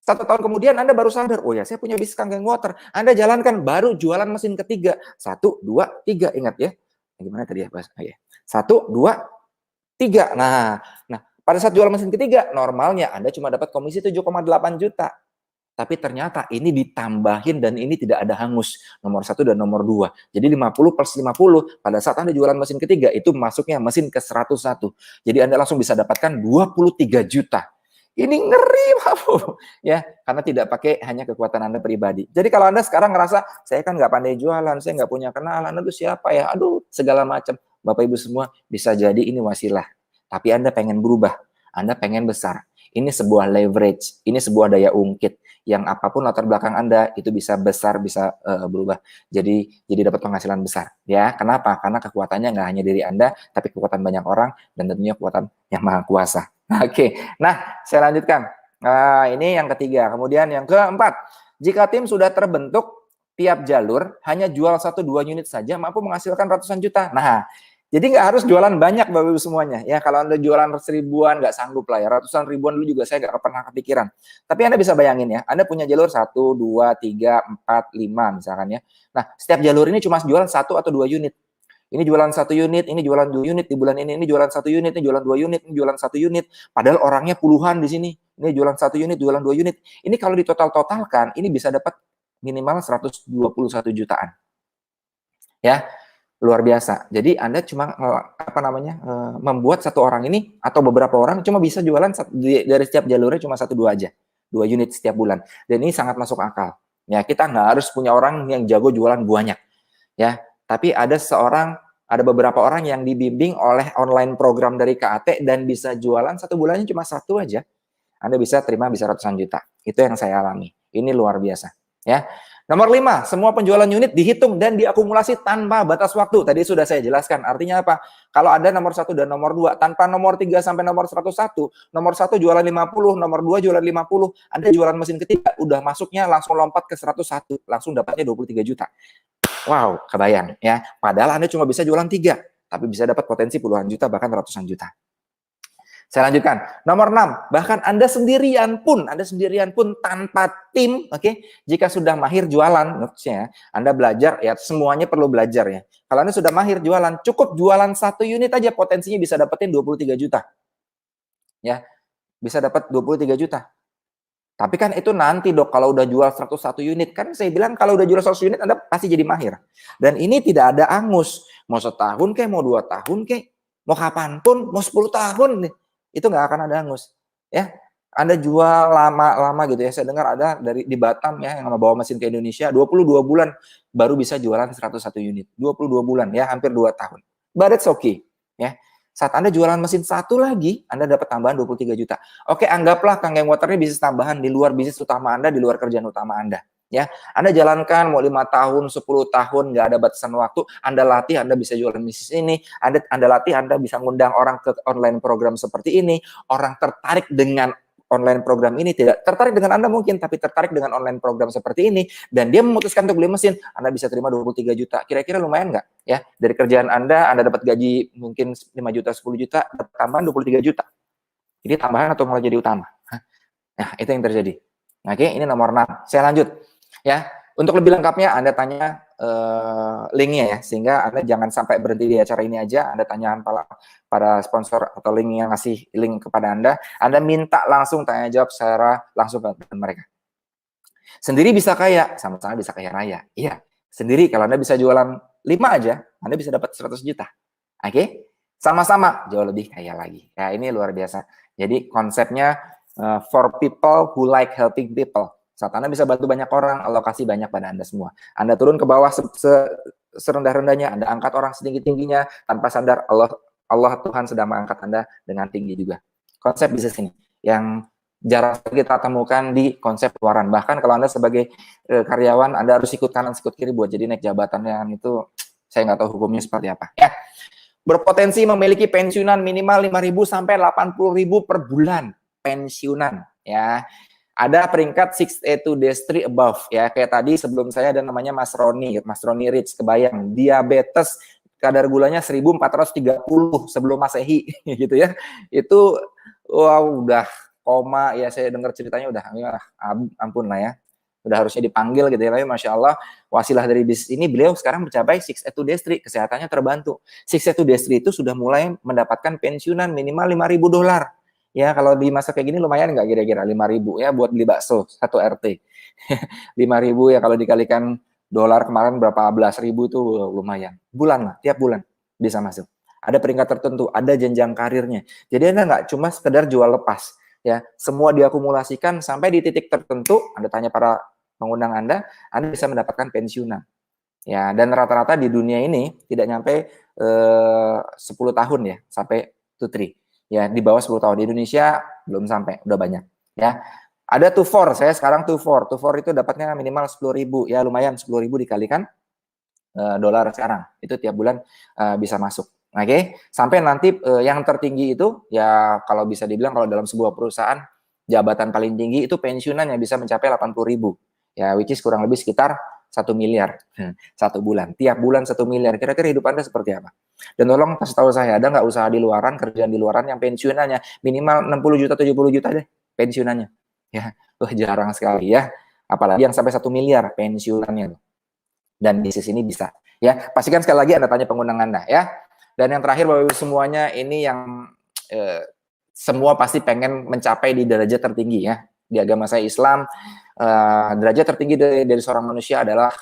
1 tahun kemudian Anda baru sadar, oh ya saya punya bisnis Kangen Water. Anda jalankan, baru jualan mesin ketiga. 1, 2, 3, ingat ya. Gimana tadi ya, Mas? 1, 2, 3. Nah, pada saat jual mesin ketiga, normalnya Anda cuma dapat komisi 7,8 juta. Tapi ternyata ini ditambahin dan ini tidak ada hangus. Nomor 1 dan nomor 2. Jadi 50 plus 50, pada saat Anda jualan mesin ketiga, itu masuknya mesin ke 101. Jadi Anda langsung bisa dapatkan 23 juta. Ini ngeri, Bapak, ya, karena tidak pakai hanya kekuatan Anda pribadi. Jadi kalau Anda sekarang ngerasa, saya kan nggak pandai jualan, saya nggak punya kenalan, itu siapa ya, aduh, segala macam. Bapak Ibu semua, bisa jadi ini wasilah. Tapi Anda pengen berubah, Anda pengen besar. Ini sebuah leverage, ini sebuah daya ungkit, yang apapun latar belakang Anda, itu bisa besar, bisa berubah. Jadi dapat penghasilan besar. Ya, kenapa? Karena kekuatannya nggak hanya diri Anda, tapi kekuatan banyak orang, dan tentunya kekuatan yang maha kuasa. Oke, nah saya lanjutkan. Ini yang ketiga. Kemudian yang keempat, jika tim sudah terbentuk, tiap jalur hanya jual 1-2 unit saja mampu menghasilkan ratusan juta. Nah, jadi nggak harus jualan banyak Bapak Ibu semuanya. Ya, kalau Anda jualan seribuan nggak sanggup lah ya. Ratusan ribuan dulu juga saya nggak pernah kepikiran. Tapi Anda bisa bayangin ya, Anda punya jalur 1, 2, 3, 4, 5 misalkan ya. Nah, setiap jalur ini cuma jualan 1 atau 2 unit. Ini jualan 1 unit, ini jualan 2 unit di bulan ini jualan 1 unit, ini jualan 2 unit, ini jualan 1 unit. Padahal orangnya puluhan di sini. Ini jualan 1 unit, jualan 2 unit. Ini kalau ditotal-totalkan, ini bisa dapat minimal 121 jutaan. Ya, luar biasa. Jadi Anda cuma membuat 1 orang ini atau beberapa orang cuma bisa jualan dari setiap jalurnya cuma 1-2 aja. 2 unit setiap bulan. Dan ini sangat masuk akal. Ya, kita nggak harus punya orang yang jago jualan banyak. Ya, tapi ada beberapa orang yang dibimbing oleh online program dari KAT dan bisa jualan 1 bulannya cuma 1 aja. Anda bisa terima bisa ratusan juta. Itu yang saya alami. Ini luar biasa. Ya. Nomor 5, semua penjualan unit dihitung dan diakumulasi tanpa batas waktu. Tadi sudah saya jelaskan. Artinya apa? Kalau ada nomor 1 dan nomor 2, tanpa nomor 3 sampai nomor 101, nomor 1 jualan 50, nomor 2 jualan 50, Anda jualan mesin ketiga, udah masuknya langsung lompat ke 101, langsung dapatnya 23 juta. Wow, kebayang ya. Padahal Anda cuma bisa jualan 3, tapi bisa dapat potensi puluhan juta, bahkan ratusan juta. Saya lanjutkan. Nomor 6, bahkan Anda sendirian pun tanpa tim, oke? Jika sudah mahir jualan, maksudnya Anda belajar, ya semuanya perlu belajar ya. Kalau Anda sudah mahir jualan, cukup jualan 1 unit aja potensinya bisa dapetin 23 juta. Ya, bisa dapat 23 juta. Tapi kan itu nanti Dok, kalau udah jual 101 unit. Kan saya bilang kalau udah jual 100 unit, Anda pasti jadi mahir. Dan ini tidak ada angus. Mau 1 tahun kek, mau 2 tahun kek, mau kapanpun, mau 10 tahun. Itu nggak akan ada angus. Ya, Anda jual lama-lama gitu ya. Saya dengar ada di Batam ya, yang bawa mesin ke Indonesia, 22 bulan baru bisa jualan 101 unit. 22 bulan ya, hampir 2 tahun. But it's okay. Ya. Saat Anda jualan mesin satu lagi, Anda dapat tambahan 23 juta. Oke, anggaplah Kang Geng Water ini bisnis tambahan di luar bisnis utama Anda, di luar kerjaan utama Anda. Ya, Anda jalankan mau 5 tahun, 10 tahun, nggak ada batasan waktu. Anda latih, Anda bisa jualan bisnis ini. Anda latih, Anda bisa ngundang orang ke online program seperti ini. Orang tertarik dengan online program ini, tidak tertarik dengan Anda mungkin, tapi tertarik dengan online program seperti ini, dan dia memutuskan untuk beli mesin, Anda bisa terima 23 juta. Kira-kira lumayan nggak? Ya, dari kerjaan Anda dapat gaji mungkin 5 juta, 10 juta, dapat tambahan 23 juta. Ini tambahan atau malah jadi utama? Nah, itu yang terjadi. Oke, ini nomor 6. Saya lanjut. Ya, untuk lebih lengkapnya Anda tanya linknya ya, sehingga Anda jangan sampai berhenti di acara ini aja, Anda tanya para sponsor atau link yang ngasih link kepada Anda minta langsung tanya jawab secara langsung ke mereka. Sendiri bisa kaya, sama-sama bisa kaya raya. Iya, sendiri kalau Anda bisa jualan 5 aja, Anda bisa dapat 100 juta. Oke? Sama-sama jauh lebih kaya lagi. Ya, ini luar biasa. Jadi konsepnya for people who like helping people. Saat Anda bisa bantu banyak orang, alokasi banyak pada Anda semua. Anda turun ke bawah serendah-rendahnya, Anda angkat orang setinggi-tingginya, tanpa sadar Allah Tuhan sedang mengangkat Anda dengan tinggi juga. Konsep bisnis ini yang jarang kita temukan di konsep luaran. Bahkan kalau Anda sebagai karyawan, Anda harus ikut kanan, ikut kiri buat jadi naik jabatan yang itu, saya nggak tahu hukumnya seperti apa. Ya. Berpotensi memiliki pensiunan minimal 5.000 sampai 80.000 per bulan. Pensiunan, ya. Ada peringkat 6A2 Destry above, ya. Kayak tadi sebelum saya ada namanya Mas Roni Rich, kebayang. Diabetes, kadar gulanya 1430 sebelum Masehi, gitu ya. Itu, wow, udah koma, ya saya dengar ceritanya udah, ya, ampun lah ya. Udah harusnya dipanggil gitu ya, tapi Masya Allah, wasilah dari bisnis ini, beliau sekarang mencapai 6A2 Destry, kesehatannya terbantu. 6A2 Destry itu sudah mulai mendapatkan pensiunan minimal $5.000. Ya, kalau di masa kayak gini lumayan nggak kira-kira 5.000 ya buat beli bakso 1 RT. 5.000 ya kalau dikalikan dolar kemarin berapa belas ribu itu lumayan. Bulan lah, tiap bulan bisa masuk. Ada peringkat tertentu, ada jenjang karirnya. Jadi Anda nggak cuma sekedar jual lepas. Ya, semua diakumulasikan sampai di titik tertentu, Anda tanya para pengundang Anda bisa mendapatkan pensiunan. Ya, dan rata-rata di dunia ini tidak nyampe 10 tahun ya, sampai 2-3. Ya, di bawah 10 tahun. Di Indonesia belum sampai, udah banyak. Ya, ada 2-4, saya sekarang 2-4. 2-4 itu dapatnya minimal 10.000. Ya, lumayan 10.000 dikalikan dolar sekarang. Itu tiap bulan bisa masuk. Oke, sampai nanti yang tertinggi itu, ya kalau bisa dibilang kalau dalam sebuah perusahaan, jabatan paling tinggi itu pensiunan yang bisa mencapai 80.000. Ya, which is kurang lebih sekitar 1 miliar 1 bulan. Tiap bulan 1 miliar. Kira-kira hidup Anda seperti apa? Dan tolong kasih tahu saya, ada nggak usaha di luaran, kerjaan di luaran yang pensiunannya minimal 60 juta, 70 juta deh pensiunannya. Ya, jarang sekali ya. Apalagi yang sampai 1 miliar pensiunannya. Dan bisnis ini bisa. Ya, pastikan sekali lagi Anda tanya pengundang Anda ya. Dan yang terakhir Bapak Ibu semuanya, ini yang semua pasti pengen mencapai di derajat tertinggi ya. Di agama saya Islam, derajat tertinggi dari seorang manusia adalah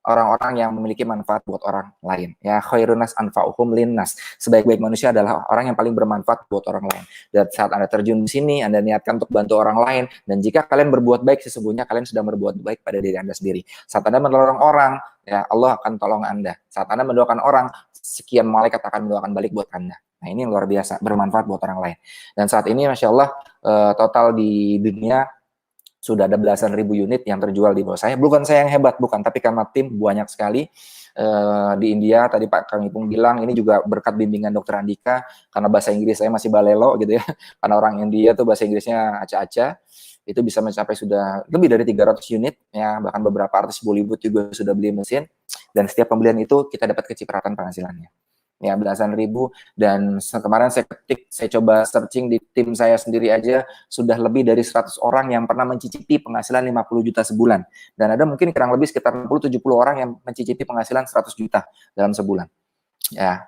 orang-orang yang memiliki manfaat buat orang lain. Ya, khairun nas anfa'uhum linnas. Sebaik-baik manusia adalah orang yang paling bermanfaat buat orang lain. Dan saat Anda terjun di sini, Anda niatkan untuk bantu orang lain, dan jika kalian berbuat baik, sesungguhnya kalian sedang berbuat baik pada diri Anda sendiri. Saat Anda menolong orang, ya Allah akan tolong Anda. Saat Anda mendoakan orang, sekian malaikat akan mendoakan balik buat Anda. Nah, ini luar biasa, bermanfaat buat orang lain. Dan saat ini, Masya Allah, total di dunia sudah ada belasan ribu unit yang terjual di bawah saya. Bukan saya yang hebat, bukan, tapi karena tim banyak sekali. Di India, tadi Pak Kang Ipung bilang, ini juga berkat bimbingan Dr. Andika, karena bahasa Inggris saya masih balelo gitu ya. Karena orang India tuh bahasa Inggrisnya acak-acak, itu bisa mencapai sudah lebih dari 300 unit, ya, bahkan beberapa artis Bollywood juga sudah beli mesin, dan setiap pembelian itu kita dapat kecipratan penghasilannya. Ya, belasan ribu. Dan kemarin saya ketik, saya coba searching di tim saya sendiri aja, sudah lebih dari 100 orang yang pernah mencicipi penghasilan 50 juta sebulan. Dan ada mungkin kurang lebih sekitar 60-70 orang yang mencicipi penghasilan 100 juta dalam sebulan. Ya,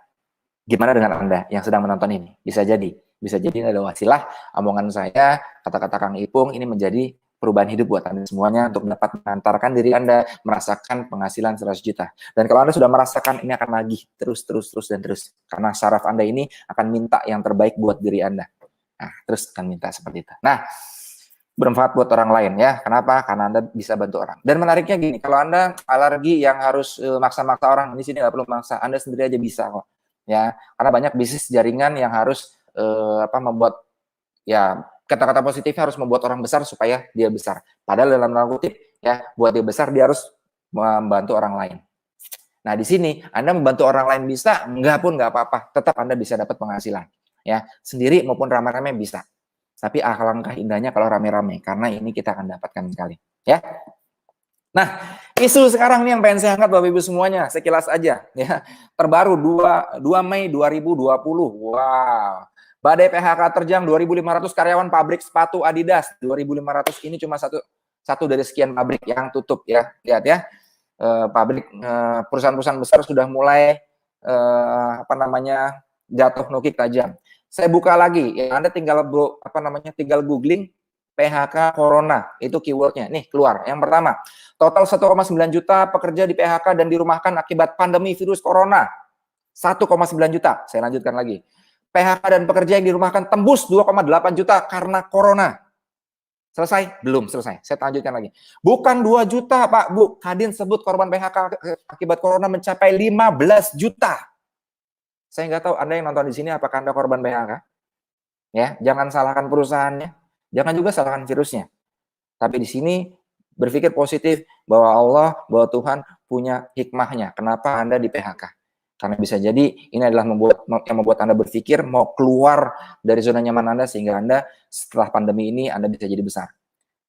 gimana dengan Anda yang sedang menonton ini? Bisa jadi ini adalah wasilah omongan saya, kata-kata Kang Ipung, ini menjadi perubahan hidup buat Anda semuanya untuk dapat mengantarkan diri Anda merasakan penghasilan 100 juta. Dan kalau Anda sudah merasakan, ini akan nagih terus. Karena syaraf Anda ini akan minta yang terbaik buat diri Anda. Nah, terus akan minta seperti itu. Nah, bermanfaat buat orang lain ya. Kenapa? Karena Anda bisa bantu orang. Dan menariknya gini, kalau Anda alergi yang harus maksa-maksa orang, di sini nggak perlu maksa, Anda sendiri aja bisa kok. ya, karena banyak bisnis jaringan yang harus membuat, ya, kata-kata positifnya harus membuat orang besar supaya dia besar. Padahal dalam tanda kutip, ya, buat dia besar dia harus membantu orang lain. Nah, di sini Anda membantu orang lain bisa, enggak pun enggak apa-apa, tetap Anda bisa dapat penghasilan. Ya, sendiri maupun rame-rame bisa. Tapi alangkah indahnya kalau rame-rame, karena ini kita akan dapatkan sekali. Ya. Nah, isu sekarang nih yang pengen saya angkat Bapak Ibu semuanya, sekilas aja. Ya, terbaru 2 Mei 2020. Wow. Badai PHK terjang 2.500 karyawan pabrik sepatu Adidas. 2.500 ini cuma satu dari sekian pabrik yang tutup ya. Lihat ya. Pabrik perusahaan-perusahaan besar sudah mulai jatuh nukik tajam. Saya buka lagi, ya Anda tinggal tinggal googling PHK Corona, itu keywordnya. Nih keluar. Yang pertama, total 1,9 juta pekerja di PHK dan dirumahkan akibat pandemi virus Corona. 1,9 juta. Saya lanjutkan lagi. PHK dan pekerja yang dirumahkan tembus 2,8 juta karena Corona. Selesai? Belum selesai. Saya lanjutkan lagi. Bukan 2 juta, Pak, Bu. Kadin sebut korban PHK akibat Corona mencapai 15 juta. Saya nggak tahu Anda yang nonton di sini apakah Anda korban PHK. Ya, jangan salahkan perusahaannya. Jangan juga salahkan virusnya. Tapi di sini berpikir positif bahwa Allah, bahwa Tuhan punya hikmahnya. Kenapa Anda di PHK? Karena bisa jadi ini adalah yang membuat Anda berpikir mau keluar dari zona nyaman Anda sehingga Anda setelah pandemi ini Anda bisa jadi besar.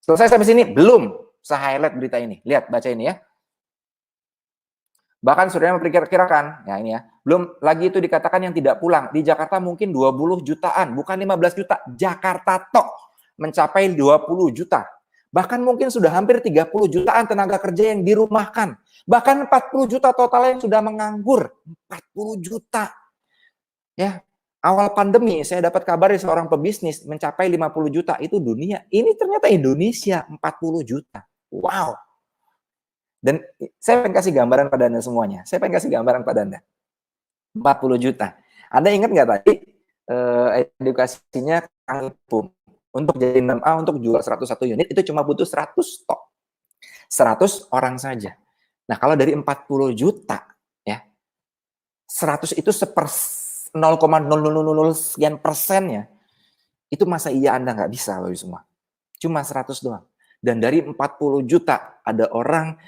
Selesai sampai sini? Belum. Saya highlight berita ini. Lihat, baca ini ya. Bahkan sudah memperkirakan, ya ini ya, belum lagi itu dikatakan yang tidak pulang. Di Jakarta mungkin 20 jutaan, bukan 15 juta. Jakarta tok mencapai 20 juta. Bahkan mungkin sudah hampir 30 jutaan tenaga kerja yang dirumahkan. Bahkan 40 juta total yang sudah menganggur. 40 juta. Ya, awal pandemi saya dapat kabar dari seorang pebisnis mencapai 50 juta. Itu dunia. Ini ternyata Indonesia 40 juta. Wow. Dan saya pengen kasih gambaran pada Anda semuanya. Saya pengen kasih gambaran pada Anda. 40 juta. Anda ingat nggak tadi edukasinya Kang Ipung? Untuk jadi 6A, untuk jual 101 unit, itu cuma butuh 100 stok. 100 orang saja. Nah, kalau dari 40 juta, ya, 100 itu 0,000 sekian persennya, itu masa iya Anda nggak bisa, Bapak semua. Cuma 100 doang. Dan dari 40 juta, ada orang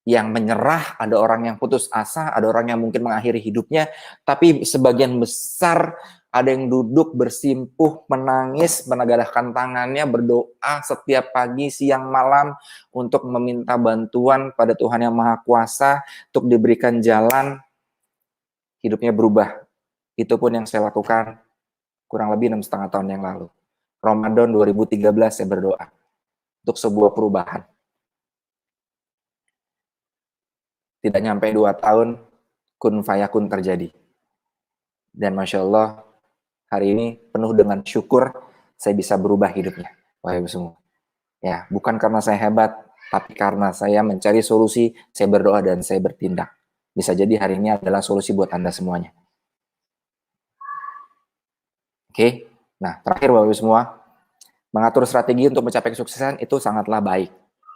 yang menyerah, ada orang yang putus asa, ada orang yang mungkin mengakhiri hidupnya, tapi sebagian besar ada yang duduk bersimpuh, menangis, menegadahkan tangannya, berdoa setiap pagi, siang, malam untuk meminta bantuan pada Tuhan Yang Maha Kuasa untuk diberikan jalan, hidupnya berubah. Itu pun yang saya lakukan kurang lebih 6,5 tahun yang lalu. Ramadan 2013 saya berdoa untuk sebuah perubahan. Tidak nyampe 2 tahun, kun fayakun terjadi. Dan Masya Allah, hari ini penuh dengan syukur saya bisa berubah hidupnya. Wahai Ibu semua. Ya, bukan karena saya hebat, tapi karena saya mencari solusi, saya berdoa dan saya bertindak. Bisa jadi hari ini adalah solusi buat Anda semuanya. Oke, nah terakhir Bapak Ibu semua, mengatur strategi untuk mencapai kesuksesan itu sangatlah baik.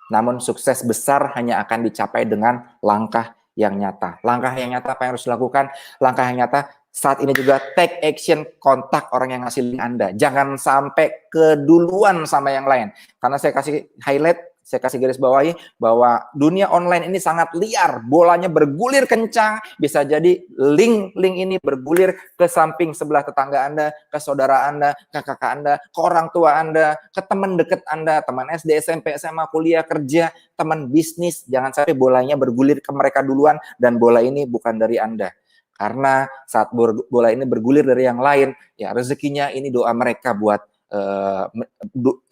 Namun sukses besar hanya akan dicapai dengan langkah yang nyata. Langkah yang nyata apa yang harus dilakukan? Langkah yang nyata saat ini juga take action, kontak orang yang ngasih link Anda. Jangan sampai keduluan sama yang lain. Karena saya kasih highlight, saya kasih garis bawahi bahwa dunia online ini sangat liar. Bolanya bergulir kencang. Bisa jadi link ini bergulir ke samping sebelah tetangga Anda, ke saudara Anda, ke kakak Anda, ke orang tua Anda, ke teman dekat Anda, teman SD, SMP, SMA, kuliah, kerja, teman bisnis. Jangan sampai bolanya bergulir ke mereka duluan dan bola ini bukan dari Anda. Karena saat bola ini bergulir dari yang lain, ya rezekinya ini doa mereka buat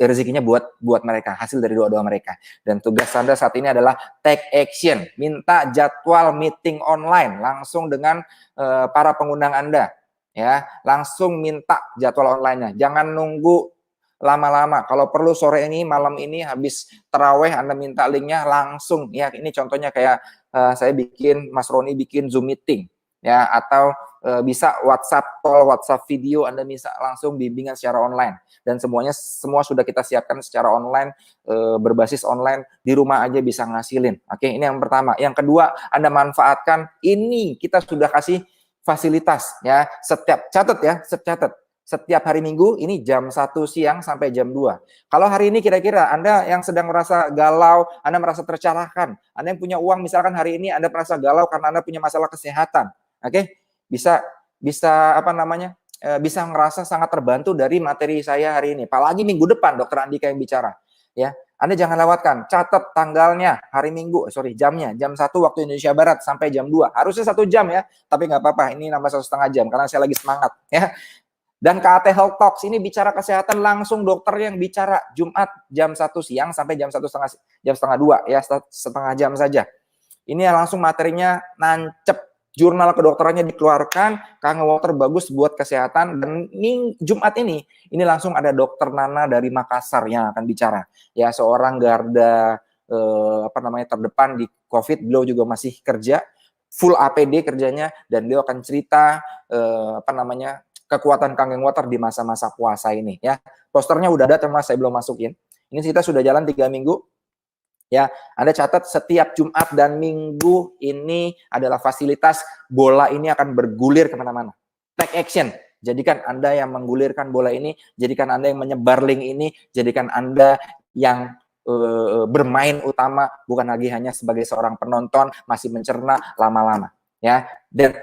rezekinya buat mereka, hasil dari doa-doa mereka. Dan tugas Anda saat ini adalah take action, minta jadwal meeting online langsung dengan para pengundang Anda, ya, langsung minta jadwal online-nya. Jangan nunggu lama-lama. Kalau perlu sore ini, malam ini habis taraweh Anda minta linknya langsung. Ya, ini contohnya kayak Mas Roni bikin Zoom meeting, ya, atau bisa WhatsApp call, WhatsApp video, Anda bisa langsung bimbingan secara online. Dan semua sudah kita siapkan secara online, berbasis online, di rumah aja bisa ngasilin. Oke, ini yang pertama. Yang kedua, Anda manfaatkan ini, kita sudah kasih fasilitas ya. Setiap hari Minggu ini jam 1 siang sampai jam 2. Kalau hari ini kira-kira Anda yang sedang merasa galau, Anda merasa tercerahkan, Anda yang punya uang misalkan hari ini Anda merasa galau karena Anda punya masalah kesehatan. Oke? Bisa bisa ngerasa sangat terbantu dari materi saya hari ini. Apalagi minggu depan Dokter Andika yang bicara, ya. Anda jangan lewatkan, catat tanggalnya, hari Minggu, jamnya, jam 1 waktu Indonesia Barat sampai jam 2. Harusnya 1 jam ya, tapi nggak apa-apa, ini nambah 1,5 jam, karena saya lagi semangat. Ya. Dan KAT Health Talks, ini bicara kesehatan langsung dokter yang bicara, Jumat jam 1 siang sampai jam 1:30, 2, ya, setengah jam saja. Ini langsung materinya nancep, jurnal kedokterannya dikeluarkan, Kang Water bagus buat kesehatan. Dan ini Jumat ini langsung ada Dokter Nana dari Makassar yang akan bicara. Ya, seorang garda terdepan di COVID, beliau juga masih kerja full APD kerjanya, dan beliau akan cerita kekuatan Kang Water di masa-masa puasa ini. Ya, posternya udah ada, terus saya belum masukin. Ini kita sudah jalan 3 minggu. Ya, Anda catat setiap Jumat dan Minggu ini adalah fasilitas bola ini akan bergulir kemana-mana. Take action. Jadikan Anda yang menggulirkan bola ini, jadikan Anda yang menyebar link ini, jadikan Anda yang bermain utama, bukan lagi hanya sebagai seorang penonton, masih mencerna lama-lama. Ya,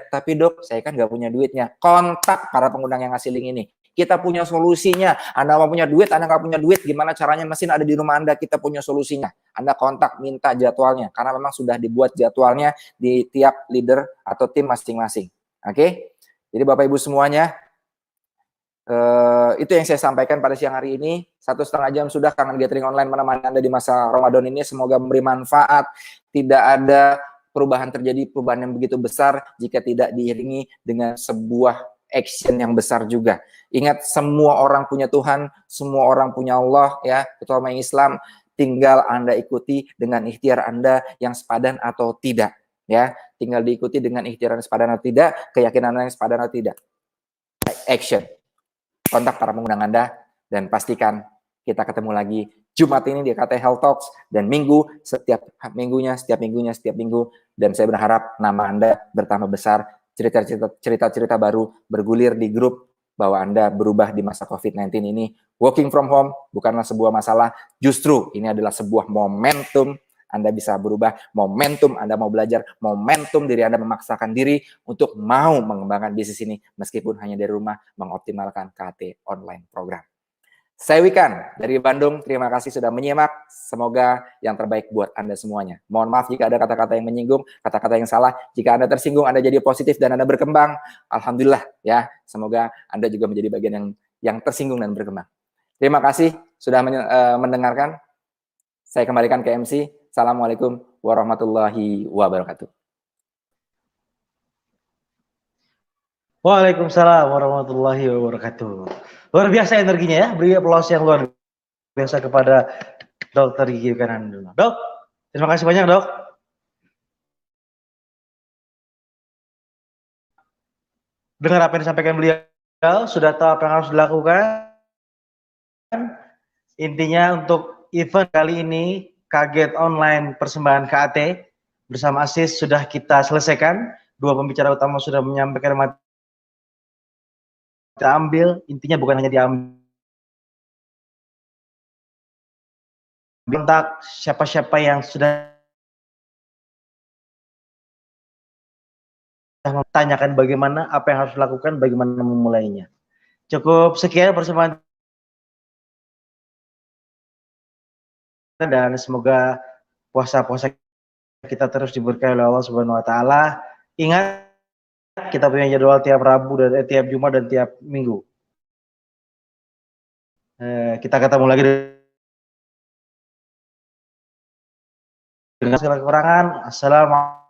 tapi Dok, saya kan nggak punya duitnya. Kontak para pengundang yang ngasih link ini. Kita punya solusinya. Anda mau punya duit, Anda nggak punya duit, gimana caranya? Mesin ada di rumah Anda, kita punya solusinya. Anda kontak, minta jadwalnya, karena memang sudah dibuat jadwalnya di tiap leader atau tim masing-masing. Oke? Jadi Bapak Ibu semuanya, itu yang saya sampaikan pada siang hari ini. 1,5 jam sudah Kangen Gathering Online menemani Anda di masa Ramadan ini. Semoga memberi manfaat. Tidak ada perubahan terjadi, perubahan yang begitu besar jika tidak diiringi dengan sebuah action yang besar juga. Ingat, semua orang punya Tuhan, semua orang punya Allah, ya, terutama Islam. Tinggal Anda ikuti dengan ikhtiar Anda yang sepadan atau tidak, ya. Tinggal diikuti dengan ikhtiar yang sepadan atau tidak, keyakinan Anda yang sepadan atau tidak. Action. Kontak para pengundang Anda dan pastikan kita ketemu lagi Jumat ini di KAT Health Talks, dan setiap minggu, dan saya berharap nama Anda bertambah besar, cerita-cerita baru bergulir di grup bahwa Anda berubah di masa COVID-19 ini. Working from home bukanlah sebuah masalah, justru ini adalah sebuah momentum Anda bisa berubah, momentum Anda mau belajar, momentum diri Anda memaksakan diri untuk mau mengembangkan bisnis ini meskipun hanya dari rumah, mengoptimalkan KAT online program. Saya Wikan dari Bandung, terima kasih sudah menyimak. Semoga yang terbaik buat Anda semuanya. Mohon maaf jika ada kata-kata yang menyinggung, kata-kata yang salah. Jika Anda tersinggung, Anda jadi positif dan Anda berkembang. Alhamdulillah ya. Semoga Anda juga menjadi bagian yang tersinggung dan berkembang. Terima kasih sudah mendengarkan. Saya kembalikan ke MC. Assalamualaikum warahmatullahi wabarakatuh. Waalaikumsalam warahmatullahi wabarakatuh. Luar biasa energinya ya, beri aplaus yang luar biasa kepada Dr. Gigi Wikananda. Dok, terima kasih banyak Dok. Dengar apa yang disampaikan beliau, sudah tahu apa yang harus dilakukan. Intinya untuk event kali ini, Kaget Online persembahan KAT bersama Asis sudah kita selesaikan. 2 pembicara utama sudah menyampaikan materi. Kita ambil, intinya bukan hanya diambil kontak siapa-siapa yang sudah menanyakan bagaimana, apa yang harus dilakukan, bagaimana memulainya. Cukup sekian persembahan, dan semoga puasa-puasa kita terus diberkahi oleh Allah Subhanahu wa taala. Ingat, kita punya jadwal tiap Rabu dan tiap Jumat dan tiap Minggu. Kita ketemu lagi dengan segala kekurangan. Assalamualaikum.